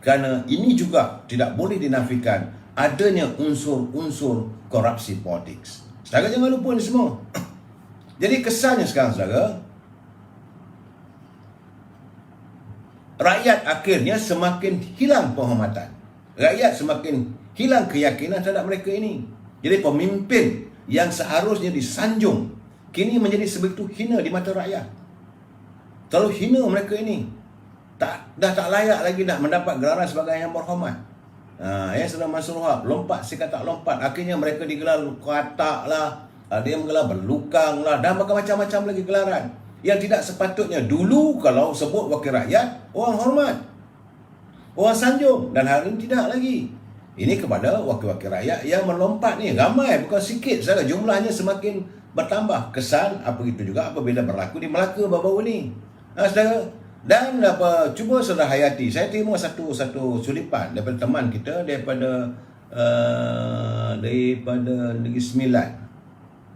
kerana ini juga tidak boleh dinafikan adanya unsur-unsur korupsi politik. Saudara jangan lupa ni semua. Jadi kesannya sekarang saudara, rakyat akhirnya semakin hilang penghormatan. Rakyat semakin hilang keyakinan terhadap mereka ini. Jadi pemimpin yang seharusnya disanjung kini menjadi sebegitu hina di mata rakyat. Terlalu hina mereka ini. Dah tak layak lagi nak mendapat gelaran sebagai yang berhormat. Saudara Mansur Wahab lompat sikap lompat, akhirnya mereka digelar katak lah, ada yang menggelar berlukang lah, dan macam-macam lagi gelaran yang tidak sepatutnya. Dulu kalau sebut wakil rakyat, orang hormat, orang sanjung, dan hari ini tidak lagi. Ini kepada wakil-wakil rakyat yang melompat ni ramai, bukan sikit saudara, jumlahnya semakin bertambah. Kesan apa itu juga apabila berlaku di Melaka baru-baru ni, saudara. Dan cuba saudara hayati, saya terima satu sulipan daripada teman kita daripada Negeri Sembilan.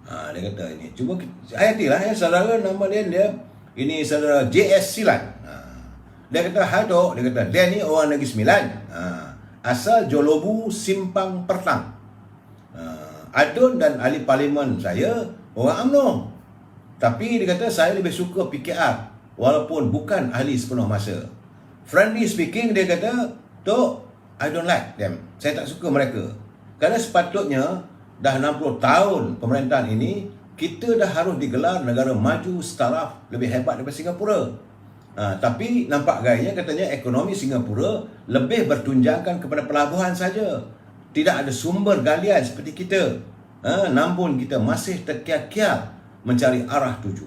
Dia kata ini, cuba hayatilah ya saudara, nama dia ini saudara JS Silan. Dia kata, "Hai Tok," dia kata, "dia ni orang Negeri Sembilan. Asal Jolobu Simpang Pertang. Adun dan ahli parlimen saya orang UMNO. Tapi dia kata saya lebih suka PKR walaupun bukan ahli sepenuh masa. Friendly speaking," dia kata, "Tok, I don't like them. Saya tak suka mereka. Kerana sepatutnya dah 60 tahun pemerintahan ini, kita dah harus digelar negara maju setaraf lebih hebat daripada Singapura. Tapi nampak gayanya katanya ekonomi Singapura lebih bertunjangkan kepada pelabuhan saja. Tidak ada sumber galian seperti kita. Namun kita masih terkial-kial mencari arah tuju.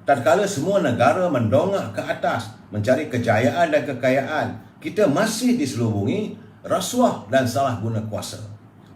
Tatkala semua negara mendongak ke atas mencari kejayaan dan kekayaan, kita masih diselubungi rasuah dan salah guna kuasa.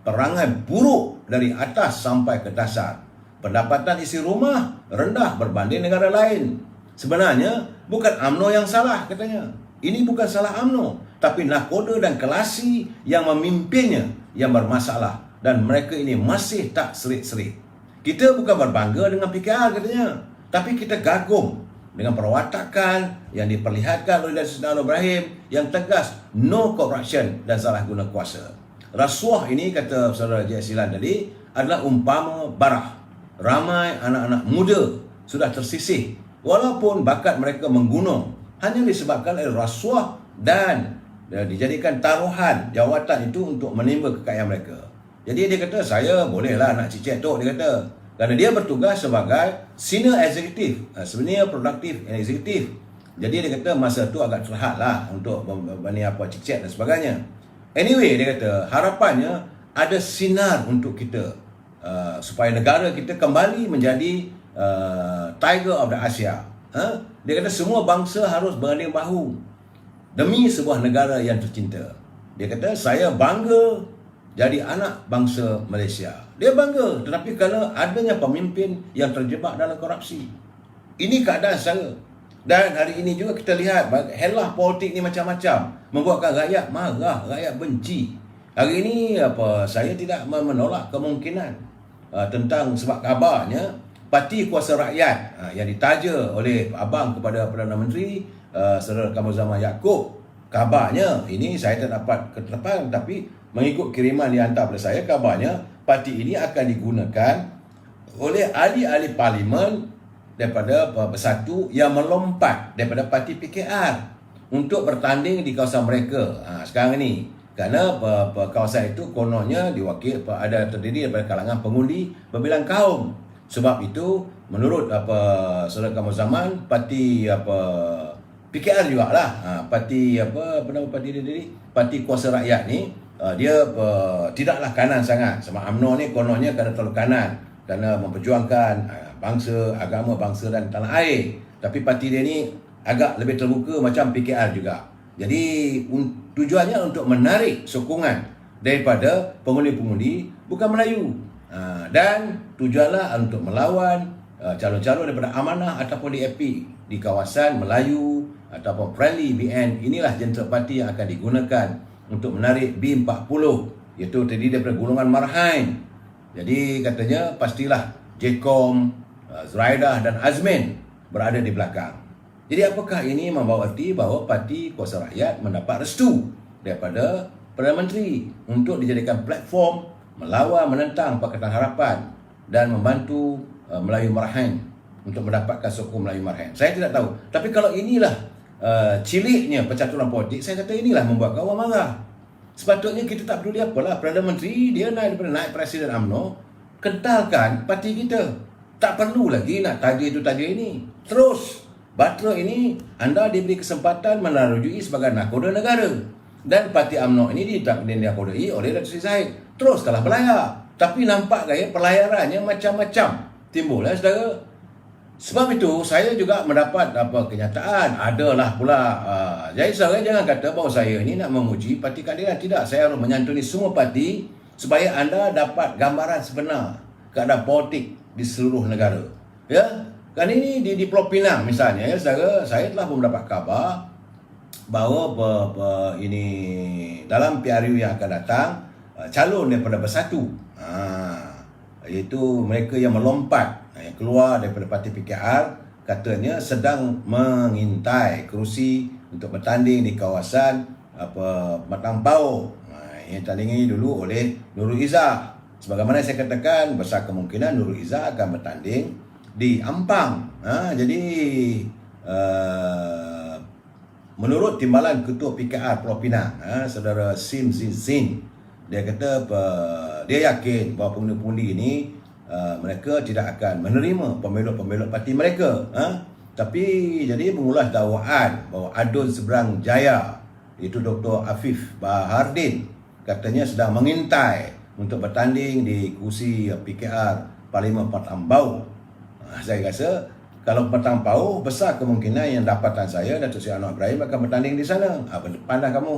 Perangai buruk dari atas sampai ke dasar. Pendapatan isi rumah rendah berbanding negara lain. Sebenarnya bukan UMNO yang salah katanya. Ini bukan salah UMNO, tapi nakoda dan kelasi yang memimpinnya yang bermasalah, dan mereka ini masih tak serit-serit. Kita bukan berbangga dengan PKR katanya, tapi kita kagum dengan perwatakan yang diperlihatkan oleh Datuk Seri Anwar Ibrahim yang tegas, no corruption dan salah guna kuasa. Rasuah ini, kata saudara J. Silan tadi, adalah umpama barah. Ramai anak-anak muda sudah tersisih walaupun bakat mereka menggunung hanya disebabkan oleh rasuah dan dijadikan taruhan jawatan itu untuk menimba kekayaan mereka. Jadi dia kata, saya bolehlah nak cicit Tok, dia kata. Kerana dia bertugas sebagai senior eksekutif, sebenarnya produktif dan eksekutif. Jadi dia kata masa tu agak terhad lah untuk cicit dan sebagainya. Anyway, dia kata harapannya ada sinar untuk kita, supaya negara kita kembali menjadi Tiger of the Asia. Dia kata semua bangsa harus berganding bahu demi sebuah negara yang tercinta. Dia kata saya bangga jadi anak bangsa Malaysia. Dia bangga, tetapi kerana adanya pemimpin yang terjebak dalam korupsi. Ini keadaan saya. Dan hari ini juga kita lihat helah politik ni macam-macam, membuatkan rakyat marah, rakyat benci. Hari ini saya tidak menolak kemungkinan tentang, sebab kabarnya Parti Kuasa Rakyat yang ditaja oleh abang kepada Perdana Menteri Saudara Kamaruzzaman Yaakob, kabarnya ini saya tak dapat ketetapan, tapi mengikut kiriman yang hantar pada saya, kabarnya parti ini akan digunakan oleh ahli-ahli parlimen daripada Bersatu yang melompat daripada parti PKR untuk bertanding di kawasan mereka sekarang ini. Kerana kawasan itu kononnya ada terdiri daripada kalangan pengundi berbilang kaum. Sebab itu menurut Saudara Kamaruzzaman, parti PKR jugalah, parti nama parti dia tadi, Parti Kuasa Rakyat ni, dia tidaklah kanan sangat. Sama UMNO ni kononnya kerana terlalu kanan. kerana memperjuangkan bangsa, agama, bangsa dan tanah air. Tapi parti dia ni agak lebih terbuka macam PKR juga. Jadi tujuannya untuk menarik sokongan daripada pengundi-pengundi bukan Melayu. Dan tujuanlah untuk melawan calon-calon daripada Amanah ataupun DAP di kawasan Melayu ataupun friendly BN. Inilah jentera parti yang akan digunakan untuk menarik B40, iaitu terdiri daripada golongan Marhain. Jadi katanya pastilah Jcom, Zuraidah dan Azmin berada di belakang. Jadi apakah ini membawa erti bahawa Parti Kuasa Rakyat mendapat restu daripada Perdana Menteri untuk dijadikan platform melawan menentang Pakatan Harapan dan membantu Melayu Marhain untuk mendapatkan sokong Melayu Marhain? Saya tidak tahu. Tapi kalau inilah ciliknya percaturan politik, saya kata inilah membuat kawan marah. Sepatutnya kita tak peduli apalah. Perdana Menteri dia naik Presiden UMNO, kentalkan parti kita. Tak perlu lagi nak taja itu taja ini. Terus Batra ini anda diberi kesempatan melarujui sebagai nakoda negara. Dan parti UMNO ini dinakodai oleh Datuk Seri Zahid. Terus kalah belayar. Tapi nampak gaya pelayarannya macam-macam timbul, saudara. Sebab itu saya juga mendapat kenyataan. Adalah pula jadi saudara jangan kata bahawa saya ini nak memuji Parti Keadilan. Tidak, saya harus menyantuni semua parti supaya anda dapat gambaran sebenar keadaan politik di seluruh negara. Ya, kan ini di Pulau Pinang misalnya, ya saudara, saya telah pun mendapat khabar bahawa ini dalam PRU yang akan datang calon daripada Bersatu, iaitu mereka yang melompat yang keluar daripada parti PKR, katanya sedang mengintai kerusi untuk bertanding di kawasan Matang Pau. Yang tandingi dulu oleh Nurul Izzah. Sebagaimana saya katakan, besar kemungkinan Nurul Izzah akan bertanding di Ampang. Jadi menurut timbalan Ketua PKR Pulau Pinang, Saudara Sim Zin, dia kata dia yakin bahawa pengundi-pengundi ini mereka tidak akan menerima pemeluk-pemeluk parti mereka. Tapi jadi mengulas dakwaan bahawa Adun Seberang Jaya, iaitu Dr. Afif Bahardin, katanya sedang mengintai untuk bertanding di kursi PKR Parlimen Patang Bau. Saya rasa kalau Patang Bau, besar kemungkinan yang dapatan saya Datuk Seri Anwar Ibrahim akan bertanding di sana. Pandang kamu.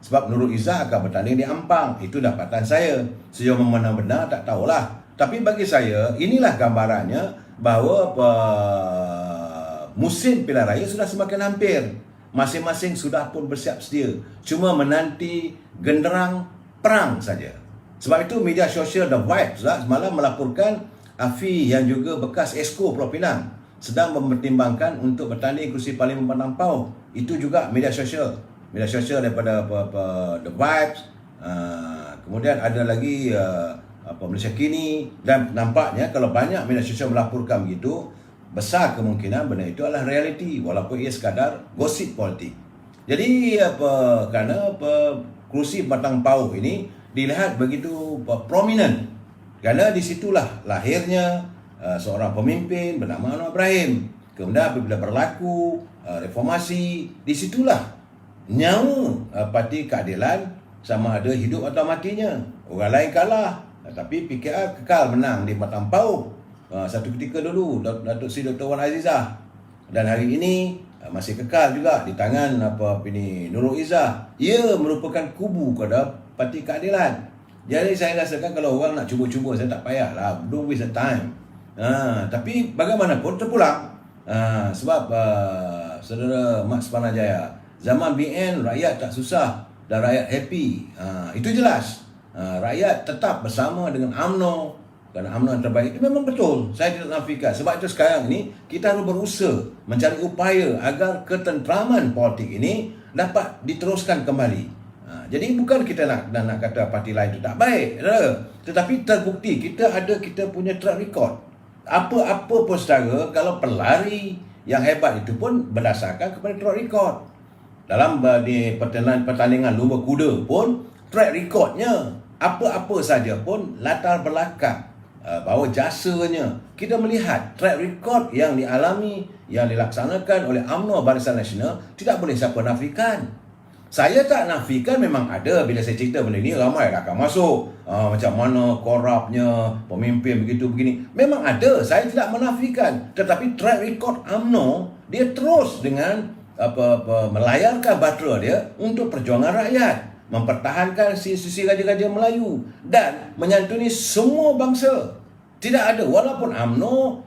Sebab Nurul Izzah akan bertanding di Ampang. Itu dapatan saya. Sejauh mana benar tak tahulah. Tapi bagi saya, inilah gambarannya bahawa musim pilihan raya sudah semakin hampir. Masing-masing sudah pun bersiap sedia. Cuma menanti genderang perang saja. Sebab itu media sosial The Vibe semalam melaporkan Afi yang juga bekas Esko Pulau Pinang sedang mempertimbangkan untuk bertanding kursi Parlimen Patang Pau. Itu juga media sosial. Media sosial daripada The Vibes. Kemudian ada lagi Malaysia Kini, dan nampaknya kalau banyak media sosial melaporkan begitu, besar kemungkinan benda itu adalah realiti walaupun ia sekadar gosip politik. Jadi kerana kerusi Batang Pau ini dilihat begitu prominent, kerana disitulah lahirnya seorang pemimpin bernama Anwar Ibrahim. Kemudian apabila berlaku reformasi, disitulah nyawa Parti Keadilan sama ada hidup atau matinya. Orang lain kalah, tapi PKR kekal menang di Batang Pau satu ketika dulu, Datuk Seri Dr. Wan Azizah. Dan hari ini masih kekal juga di tangan Nurul Izzah. Ia merupakan kubu kepada Parti Keadilan. Jadi saya rasakan kalau orang nak cuba-cuba, saya tak payahlah, don't waste the time. Tapi bagaimanapun terpulang. Sebab Saudara Mat Sepanajaya, zaman BN rakyat tak susah dan rakyat happy. Itu jelas. Rakyat tetap bersama dengan UMNO kerana UMNO yang terbaik. Itu memang betul, saya tidak nafikan. Sebab itu sekarang ini kita harus berusaha mencari upaya agar ketenteraman politik ini dapat diteruskan kembali. Jadi bukan kita nak kata parti lain itu tak baik, tetapi terbukti kita punya track record. Apa pun saudara, kalau pelari yang hebat itu pun berdasarkan kepada track record. Dalam di pertandingan lumba kuda pun track recordnya, apa-apa saja pun latar belakang, bahawa jasanya, kita melihat track record yang dialami, yang dilaksanakan oleh UMNO Barisan Nasional, tidak boleh siapa nafikan. Saya tak nafikan memang ada. Bila saya cerita benda ni, ramai akan masuk. Macam mana korupnya, pemimpin begitu begini. Memang ada, saya tidak menafikan. Tetapi track record UMNO, dia terus dengan melayarkan batera dia untuk perjuangan rakyat, mempertahankan sisi raja-raja Melayu dan menyantuni semua bangsa. Tidak ada, walaupun UMNO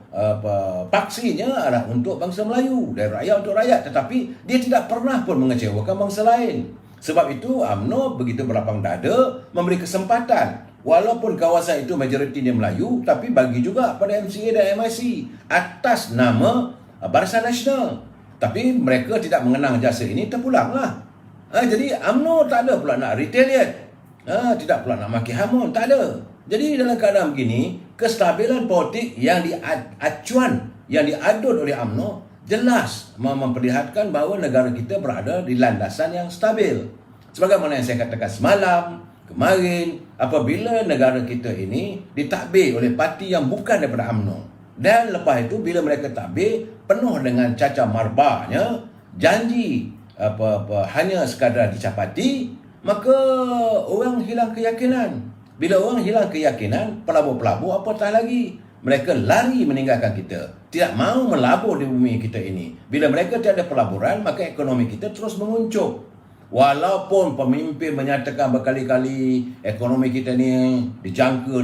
paksinya adalah untuk bangsa Melayu, dari rakyat untuk rakyat, tetapi dia tidak pernah pun mengecewakan bangsa lain. Sebab itu UMNO begitu berlapang dada memberi kesempatan, walaupun kawasan itu majoriti dia Melayu, tapi bagi juga pada MCA dan MIC atas nama Barisan Nasional. Tapi mereka tidak mengenang jasa ini, terpulanglah. Jadi UMNO tak ada pula nak retaliate, tidak pula nak maki hamun, tak ada. Jadi dalam keadaan begini, kestabilan politik yang diadun oleh UMNO jelas memperlihatkan bahawa negara kita berada di landasan yang stabil. Sebagaimana yang saya katakan semalam, kemarin, apabila negara kita ini ditadbir oleh parti yang bukan daripada UMNO, dan lepas itu bila mereka tadbir penuh dengan cacar marbanya, janji hanya sekadar dicapati, maka orang hilang keyakinan. Bila orang hilang keyakinan, pelabur-pelabur apatah lagi. Mereka lari meninggalkan kita, tidak mahu melabur di bumi kita ini. Bila mereka tiada pelaburan, maka ekonomi kita terus menguncup. Walaupun pemimpin menyatakan berkali-kali ekonomi kita ni dijangka,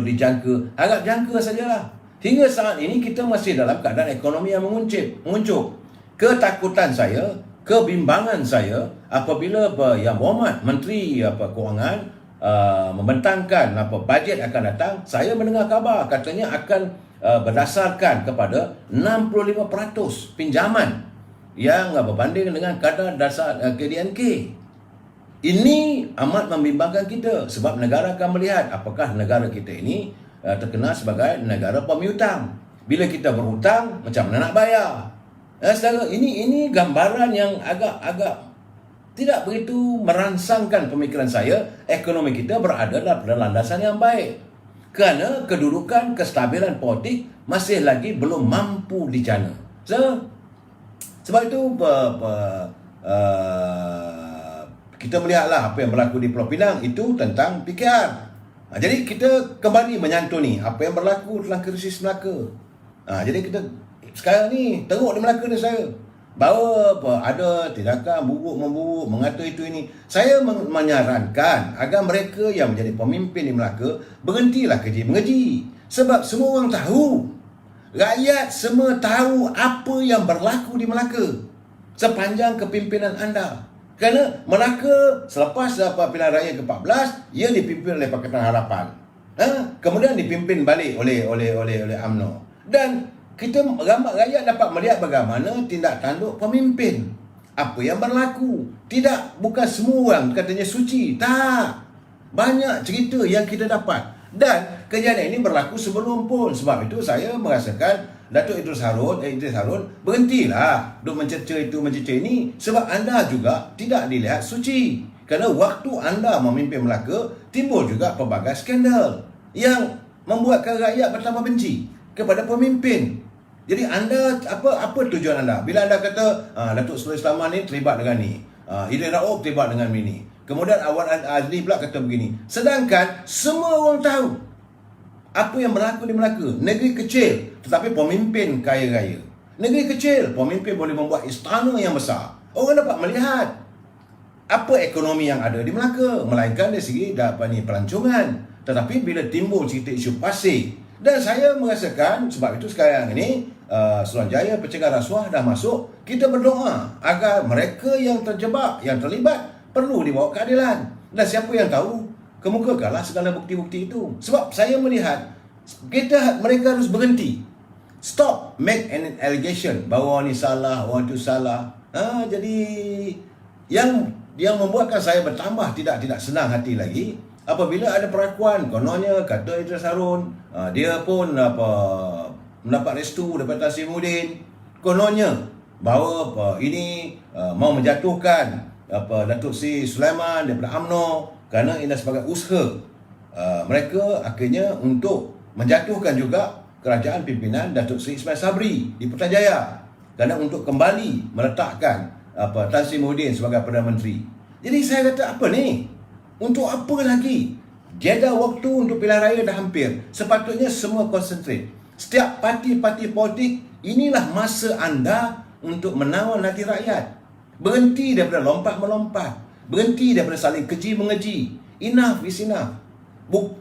agak jangka sajalah. Hingga saat ini kita masih dalam keadaan ekonomi yang menguncup. Ketakutan saya, kebimbangan saya apabila Yang Berhormat Menteri Kewangan membentangkan bajet akan datang, saya mendengar khabar katanya akan berdasarkan kepada 65% pinjaman yang berbanding dengan kadar dasar KDNK. Ini amat membimbangkan kita sebab negara akan melihat apakah negara kita ini terkenal sebagai negara pemiutang. Bila kita berhutang, macam mana nak bayar? Saudara, ini gambaran yang agak tidak begitu merangsangkan pemikiran saya. Ekonomi kita berada dalam landasan yang baik kerana kedudukan kestabilan politik masih lagi belum mampu dijana. Sebab itu kita melihatlah apa yang berlaku di Pulau Pinang itu tentang PKR. Jadi kita kembali menyantuni apa yang berlaku dalam krisis Melaka. Jadi kita sekarang ni teruk di Melaka ni saya, bahawa ada tindakan buruk-memburuk, mengata itu ini. Saya menyarankan agar mereka yang menjadi pemimpin di Melaka berhentilah keji-mengeji. Sebab semua orang tahu, rakyat semua tahu apa yang berlaku di Melaka sepanjang kepimpinan anda. Kerana Melaka selepas pilihan raya ke-14, ia dipimpin oleh Pakatan Harapan. Kemudian dipimpin balik oleh UMNO. Dan kita ramai rakyat dapat melihat bagaimana tindak tanduk pemimpin. Apa yang berlaku. Bukan semua orang katanya suci. Tak. Banyak cerita yang kita dapat. Dan kejadian ini berlaku sebelum pun. Sebab itu saya merasakan Datuk Idris Harun berhentilah duk mencerca itu, mencerca ini. Sebab anda juga tidak dilihat suci. Kerana waktu anda memimpin Melaka, timbul juga pelbagai skandal yang membuatkan rakyat bertambah benci kepada pemimpin. Jadi anda apa tujuan anda? Bila anda kata Datuk Seri Islaman ni terlibat dengan ni, Idris Rauf terlibat dengan ini, kemudian Awad Azli pula kata begini. Sedangkan semua orang tahu apa yang berlaku di Melaka. Negeri kecil tetapi pemimpin kaya raya. Negeri kecil, pemimpin boleh membuat istana yang besar. Orang dapat melihat apa ekonomi yang ada di Melaka, melainkan dari segi pelancongan. Tetapi bila timbul cerita isu pasir, dan saya merasakan sebab itu sekarang ini Suruhanjaya Pencegahan Rasuah dah masuk. Kita berdoa agar mereka yang terjebak, yang terlibat perlu dibawa keadilan. Dan siapa yang tahu, kemukakanlah segala bukti-bukti itu. Sebab saya melihat mereka harus berhenti. Stop make an allegation bahawa ni salah, orang tu salah. Jadi yang membuatkan saya bertambah tidak senang hati lagi apabila ada perakuan kononnya kata Idris Harun dia pun mendapat restu daripada Tan Sri Muhyiddin, kononnya bahawa ini mau menjatuhkan Datuk Seri Sulaiman daripada UMNO kerana ini sebagai usaha mereka akhirnya untuk menjatuhkan juga kerajaan pimpinan Datuk Seri Ismail Sabri di Putrajaya kerana untuk kembali meletakkan Tan Sri Muhyiddin sebagai Perdana Menteri. Jadi saya kata, apa ni? Untuk apa lagi? Jeda waktu untuk pilihan raya dah hampir. Sepatutnya semua konsentrate. Setiap parti-parti politik, inilah masa anda untuk menawan hati rakyat. Berhenti daripada lompat-melompat. Berhenti daripada saling keji-mengeji. Enough is enough.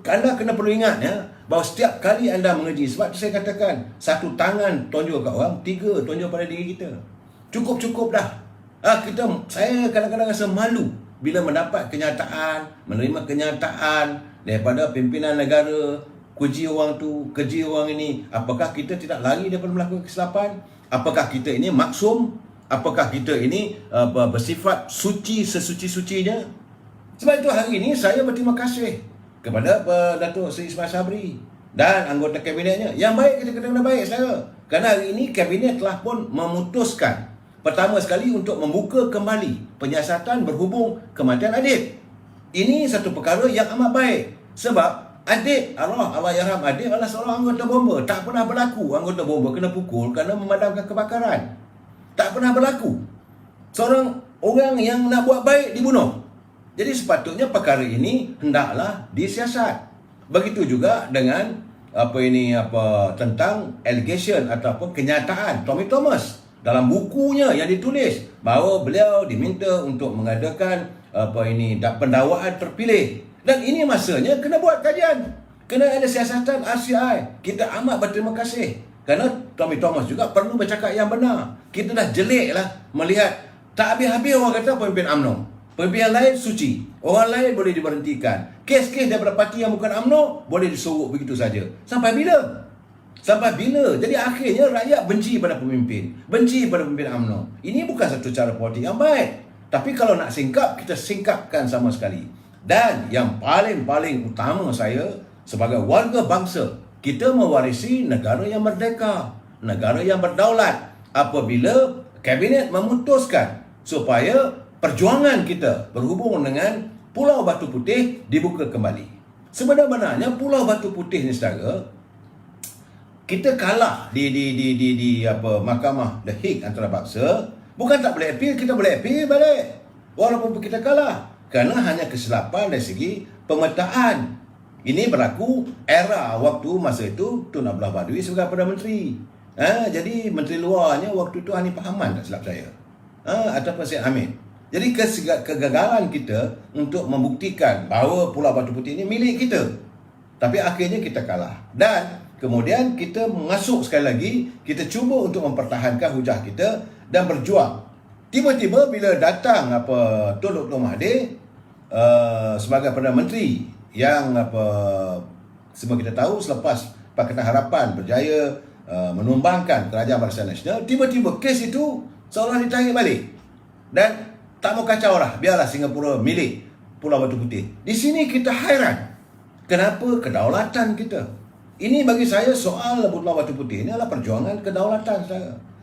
Anda kena perlu ingat ya, bahawa setiap kali anda mengeji, sebab saya katakan, satu tangan tonjol kat orang, tiga tonjol pada diri kita. Cukup-cukup dah. Saya kadang-kadang rasa malu bila mendapat kenyataan, menerima kenyataan daripada pimpinan negara, keji orang tu, keji orang ini. Apakah kita tidak lari daripada melakukan kesilapan? Apakah kita ini maksum? Apakah kita ini bersifat suci sesuci-sucinya? Sebab itu hari ini saya berterima kasih kepada Datuk Seri Ismail Sabri dan anggota kabinetnya. Yang baik kita kena baik saya. Kerana hari ini kabinet telah pun memutuskan pertama sekali untuk membuka kembali penyiasatan berhubung kematian Adib. Ini satu perkara yang amat baik. Sebab Adib, Allahyarham Adib adalah seorang anggota bomba. Tak pernah berlaku anggota bomba kena pukul kerana memadamkan kebakaran. Tak pernah berlaku. Seorang orang yang nak buat baik dibunuh. Jadi sepatutnya perkara ini hendaklah disiasat. Begitu juga dengan tentang allegation ataupun kenyataan Tommy Thomas dalam bukunya yang ditulis bahawa beliau diminta untuk mengadakan pendakwaan terpilih, dan ini masanya kena buat kajian, kena ada siasatan RCI. Kita amat berterima kasih kerana Tommy Thomas juga perlu bercakap yang benar. Kita dah jelik lah melihat tak habis-habis orang kata pemimpin UMNO, pemimpin yang lain suci, orang lain boleh diberhentikan, kes-kes daripada parti yang bukan UMNO boleh disorok begitu saja. Sampai bila? Sampai bila? Jadi akhirnya rakyat benci pada pemimpin, benci pada pemimpin UMNO. Ini bukan satu cara politik yang baik. Tapi kalau nak singkap, kita singkapkan sama sekali. Dan yang paling utama saya sebagai warga bangsa, kita mewarisi negara yang merdeka, negara yang berdaulat. Apabila kabinet memutuskan supaya perjuangan kita berhubung dengan Pulau Batu Putih dibuka kembali. Sebenarnya Pulau Batu Putih ni saudara, kita kalah di mahkamah The Hague antarabangsa. Bukan tak boleh appeal, kita boleh appeal balik walaupun kita kalah, kerana hanya kesilapan dari segi pemetaan. Ini berlaku era waktu masa itu Tun Abdullah Badui sebagai Perdana Menteri. Jadi menteri luarnya waktu itu Hanifah Hamad, tak silap saya, ataupun Syed Hamid. Jadi kegagalan kita untuk membuktikan bahawa Pulau Batu Putih ini milik kita, tapi akhirnya kita kalah. Dan kemudian kita mengasuk sekali lagi, kita cuba untuk mempertahankan hujah kita dan berjuang. Tiba-tiba bila datang Tun Dr. Mahathir sebagai Perdana Menteri yang semua kita tahu selepas Pakatan Harapan berjaya menumbangkan Kerajaan Barisan Nasional, tiba-tiba kes itu seolah ditarik balik. Dan tak mau kacau lah, biarlah Singapura milik Pulau Batu Putih. Di sini kita hairan. Kenapa kedaulatan kita? Ini bagi saya soal Pulau Batu Putih ini adalah perjuangan kedaulatan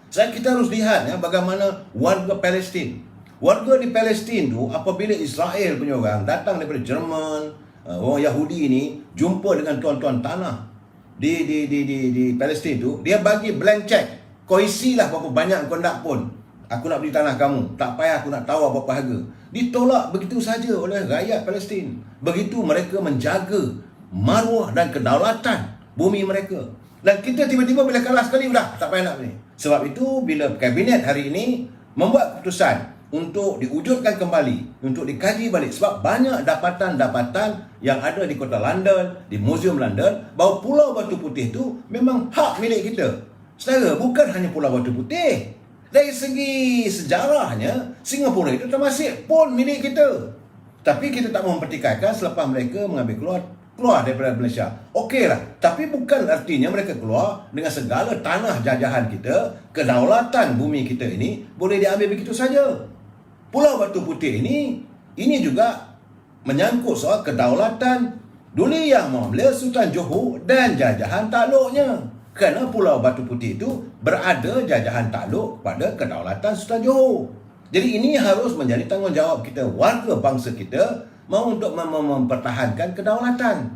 kita harus lihat bagaimana warga Palestin. Warga di Palestin tu, apabila Israel punya orang datang daripada Jerman, orang Yahudi ni jumpa dengan tuan-tuan tanah di Palestin tu, dia bagi blank check. Kau isilah berapa banyak kau nak pun, aku nak beli tanah kamu, tak payah aku nak tahu apa harga. Ditolak begitu saja oleh rakyat Palestin. Begitu mereka menjaga maruah dan kedaulatan bumi mereka. Dan kita tiba-tiba bila kalah sekali, dah tak payah nak ni. Sebab itu bila kabinet hari ini membuat keputusan untuk diwujudkan kembali, untuk dikaji balik, sebab banyak dapatan-dapatan yang ada di kota London, di Museum London, bahawa Pulau Batu Putih itu memang hak milik kita. Saudara, bukan hanya Pulau Batu Putih. Dari segi sejarahnya, Singapura itu termasuk pun milik kita. Tapi kita tak mahu mempertikaikan selepas mereka mengambil keluar daripada Malaysia. Okeylah, tapi bukan artinya mereka keluar dengan segala tanah jajahan kita, kedaulatan bumi kita ini boleh diambil begitu saja. Pulau Batu Putih ini juga menyangkut soal kedaulatan Duli Yang Mulia Sultan Johor dan jajahan takluknya. Kerana Pulau Batu Putih itu berada jajahan takluk pada kedaulatan Sultan Johor. Jadi ini harus menjadi tanggungjawab kita, warga bangsa kita, mahu untuk mempertahankan kedaulatan.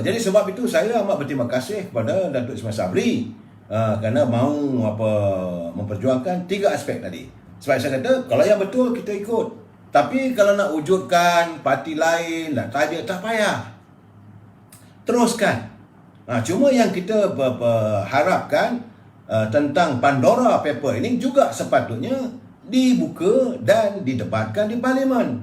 Jadi sebab itu saya amat berterima kasih kepada Datuk Ismail Sabri kerana mahu memperjuangkan tiga aspek tadi. Sebab saya kata kalau yang betul kita ikut, Tapi kalau nak wujudkan parti lain, nak tajuk, tak payah. Teruskan. Cuma yang kita harapkan tentang Pandora Paper ini juga sepatutnya dibuka dan didebatkan di Parlimen.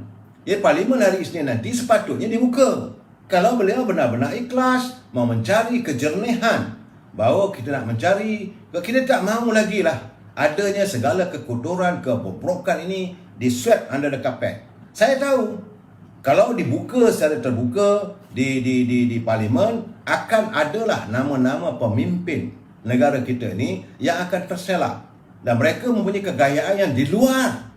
Parlimen hari Isnin nanti sepatutnya dibuka. Kalau beliau benar-benar ikhlas, mau mencari kejernihan, bahawa kita nak mencari, kita tak mahu lagi lah adanya segala kekotoran, kebobrokan ini di-sweep under the carpet. Saya tahu, kalau dibuka secara terbuka di Parlimen, akan adalah nama-nama pemimpin negara kita ni yang akan terselak. Dan mereka mempunyai kegayaan yang di luar.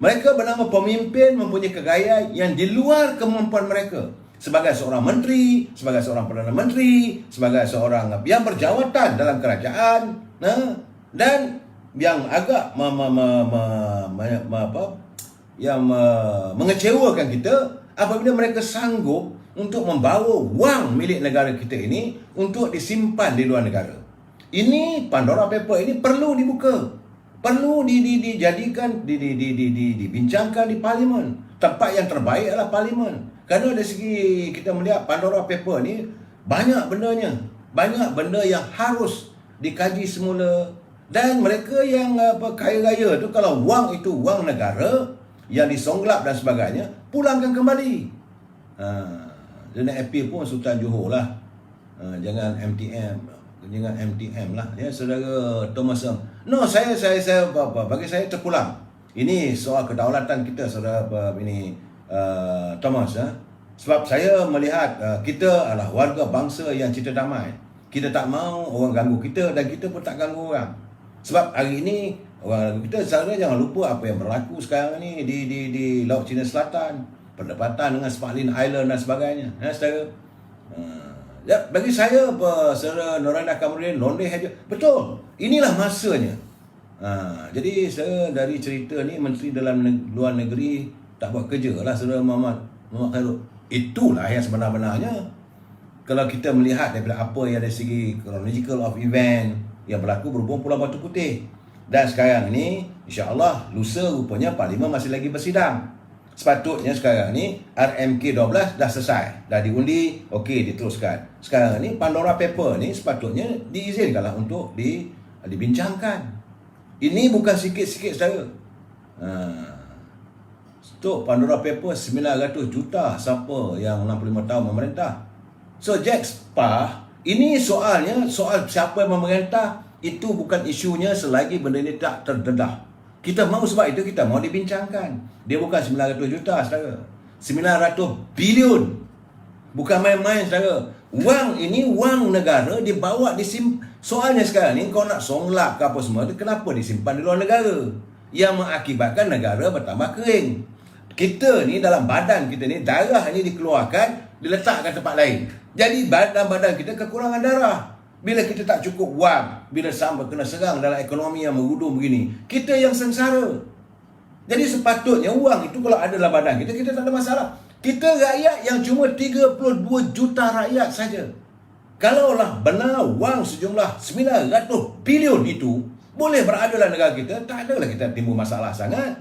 Mereka bernama pemimpin mempunyai kegayaan yang di luar kemampuan mereka. Sebagai seorang menteri, sebagai seorang Perdana Menteri, sebagai seorang yang berjawatan dalam kerajaan, dan yang agak mengecewakan kita apabila mereka sanggup untuk membawa wang milik negara kita ini untuk disimpan di luar negara. Ini Pandora Paper ini perlu dibuka, perlu dijadikan, dibincangkan di Parlimen. Tempat yang terbaik adalah Parlimen. Kerana dari segi kita melihat Pandora Paper ni banyak bendanya, banyak benda yang harus dikaji semula. Dan mereka yang kaya raya tu, kalau wang itu wang negara yang disonglap dan sebagainya, pulangkan kembali. Dia nak appeal pun Sultan Johor lah. Jangan MTM lah, ya, saudara Thomas. No, saya bagi saya terpulang. Ini soal kedaulatan kita, saudara Thomas. Sebab saya melihat kita adalah warga bangsa yang cinta damai. Kita tak mahu orang ganggu kita dan kita pun tak ganggu orang. Sebab hari ini orang kita sebenarnya jangan lupa apa yang berlaku sekarang ni di Laut Cina Selatan, perdebatan dengan Spratly Island dan sebagainya. Saudara. Bagi saya, saudara Noranda Kamarudin, Londe Haji, betul. Inilah masanya. Jadi saya dari cerita ni, Menteri dalam luar negeri tak buat kerja lah, saudara Muhammad Khairul. Itulah yang sebenar-benarnya. Kalau kita melihat daripada apa yang dari segi chronological of event yang berlaku berhubung Pulau Batu Putih. Dan sekarang ni, insya-Allah lusa rupanya Parlimen masih lagi bersidang. Sepatutnya sekarang ni RMK 12 dah selesai, dah diundi, okey, diteruskan. Sekarang ni Pandora Paper ni sepatutnya diizinkanlah untuk dibincangkan. Ini bukan sikit-sikit, saudara. Untuk Pandora Paper 900 juta siapa yang 65 tahun memerintah. So Jack Spah, ini soalnya soal siapa yang memerintah itu bukan isunya selagi benda ini tak terdedah. Kita mahu, sebab itu kita mahu dibincangkan. Dia bukan 900 juta, saudara. 900 bilion. Bukan main-main, saudara. Wang ini wang negara dibawa soalnya sekarang ni kau nak songlap ke apa semua, kenapa disimpan di luar negara? Yang mengakibatkan negara bertambah kering. Kita ni dalam badan kita ni, darah ni dikeluarkan, diletakkan tempat lain. Jadi dalam badan kita kekurangan darah. Bila kita tak cukup wang, bila sampai kena serang dalam ekonomi yang merudum begini, kita yang sengsara. Jadi sepatutnya wang itu kalau ada dalam badan kita, kita tak ada masalah. Kita rakyat yang cuma 32 juta rakyat saja. Kalaulah benar wang sejumlah 900 bilion itu boleh berada dalam negara kita, tak adalah kita timbul masalah sangat.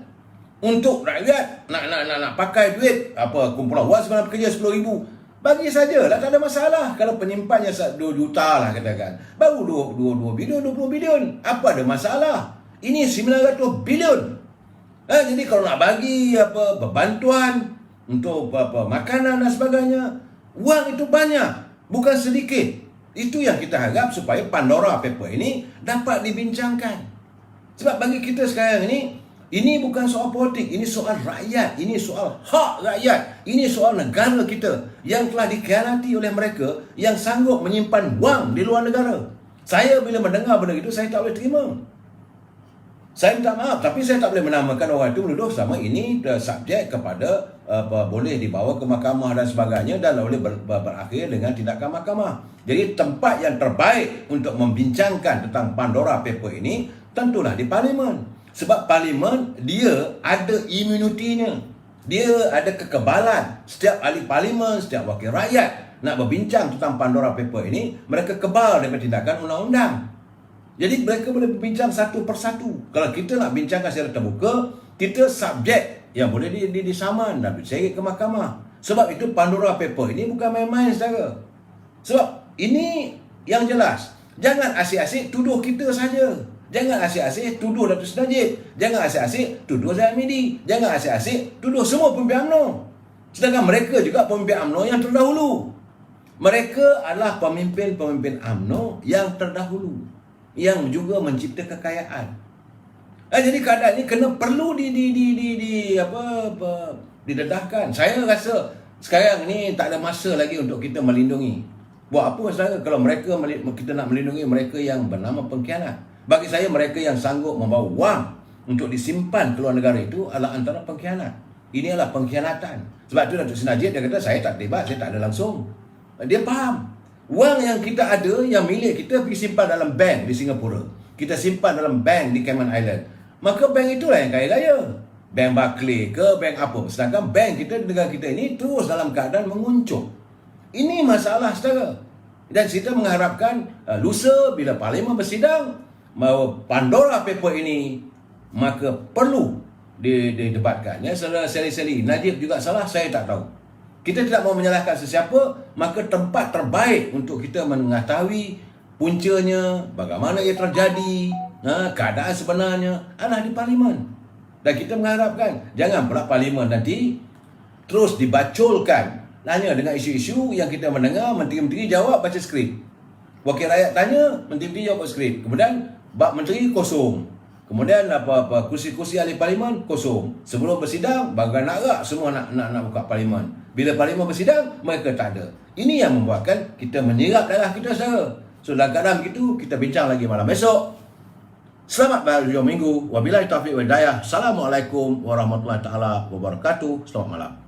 Untuk rakyat nak pakai duit apa kumpulan wang sebenarnya pekerja 10,000, bagi sajalah, tak ada masalah. Kalau penyimpannya 2 juta lah katakan, baru 2 bilion, 20 bilion, apa ada masalah? Ini 900 bilion. Jadi kalau nak bagi apa bantuan untuk apa makanan dan sebagainya, wang itu banyak, bukan sedikit. Itu yang kita harap supaya Pandora Paper ini dapat dibincangkan. Sebab bagi kita sekarang ini bukan soal politik, ini soal rakyat, ini soal hak rakyat, ini soal negara kita yang telah dikhianati oleh mereka yang sanggup menyimpan wang di luar negara. Saya bila mendengar benda itu, saya tak boleh terima. Saya minta maaf, tapi saya tak boleh menamakan orang itu menuduh sama ini subjek kepada boleh dibawa ke mahkamah dan sebagainya, dan boleh berakhir dengan tindakan mahkamah. Jadi tempat yang terbaik untuk membincangkan tentang Pandora Paper ini tentulah di Parlimen. Sebab Parlimen dia ada imunitinya, dia ada kekebalan. Setiap ahli Parlimen, setiap wakil rakyat nak berbincang tentang Pandora Paper ini, mereka kebal daripada tindakan undang-undang. Jadi mereka boleh berbincang satu persatu. Kalau kita nak bincangkan secara terbuka, kita subjek yang boleh disaman dan diseret ke mahkamah. Sebab itu Pandora Paper ini bukan main-main, saudara. Sebab ini yang jelas. Jangan asyik-asyik tuduh kita saja. Jangan asyik-asyik tuduh Datuk Seri Najib. Jangan asyik-asyik tuduh Zahid Hamidi. Jangan asyik-asyik tuduh semua pemimpin UMNO. Sedangkan mereka juga pemimpin UMNO yang terdahulu. Mereka adalah pemimpin-pemimpin UMNO yang terdahulu, yang juga mencipta kekayaan. Jadi keadaan ini perlu didedahkan. Saya rasa sekarang ni tak ada masa lagi untuk kita melindungi. Buat apa saudara kalau kita nak melindungi mereka yang bernama pengkhianat? Bagi saya mereka yang sanggup membawa wang untuk disimpan ke luar negara itu adalah antara pengkhianat. Ini adalah pengkhianatan. Sebab itu Datuk Seri Najib dia kata saya tak terlibat, saya tak ada langsung. Dia faham. Wang yang kita ada, yang milik kita pergi simpan dalam bank di Singapura. Kita simpan dalam bank di Cayman Island. Maka bank itulah yang kaya raya. Bank Barclays ke bank apa. Sedangkan bank kita, negara kita ini terus dalam keadaan menguncuk. Ini masalah saudara. Dan kita mengharapkan lusa bila Parlimen bersidang, Pandora Paper ini maka perlu didebatkan. Ya, saudara Seri Najib juga salah, saya tak tahu. Kita tidak mau menyalahkan sesiapa, maka tempat terbaik untuk kita mengetahui puncanya, bagaimana ia terjadi, keadaan sebenarnya adalah di Parlimen. Dan kita mengharapkan jangan pula Parlimen nanti terus dibaculkan hanya dengan isu-isu yang kita mendengar menteri-menteri jawab baca skrip. Wakil rakyat tanya, menteri-menteri jawab skrip. Kemudian bab menteri kosong. Kemudian kursi-kursi ahli Parlimen kosong. Sebelum bersidang, bagai nak semua nak buka Parlimen. Bila Parlimen bersidang, mereka tak ada. Ini yang membuatkan kita menyirap darah kita saudara. So dalam keadaan begitu, kita bincang lagi malam esok. Selamat berhujung minggu. Wabillahi taufiq wal hidayah. Assalamualaikum warahmatullahi taala wabarakatuh. Selamat malam.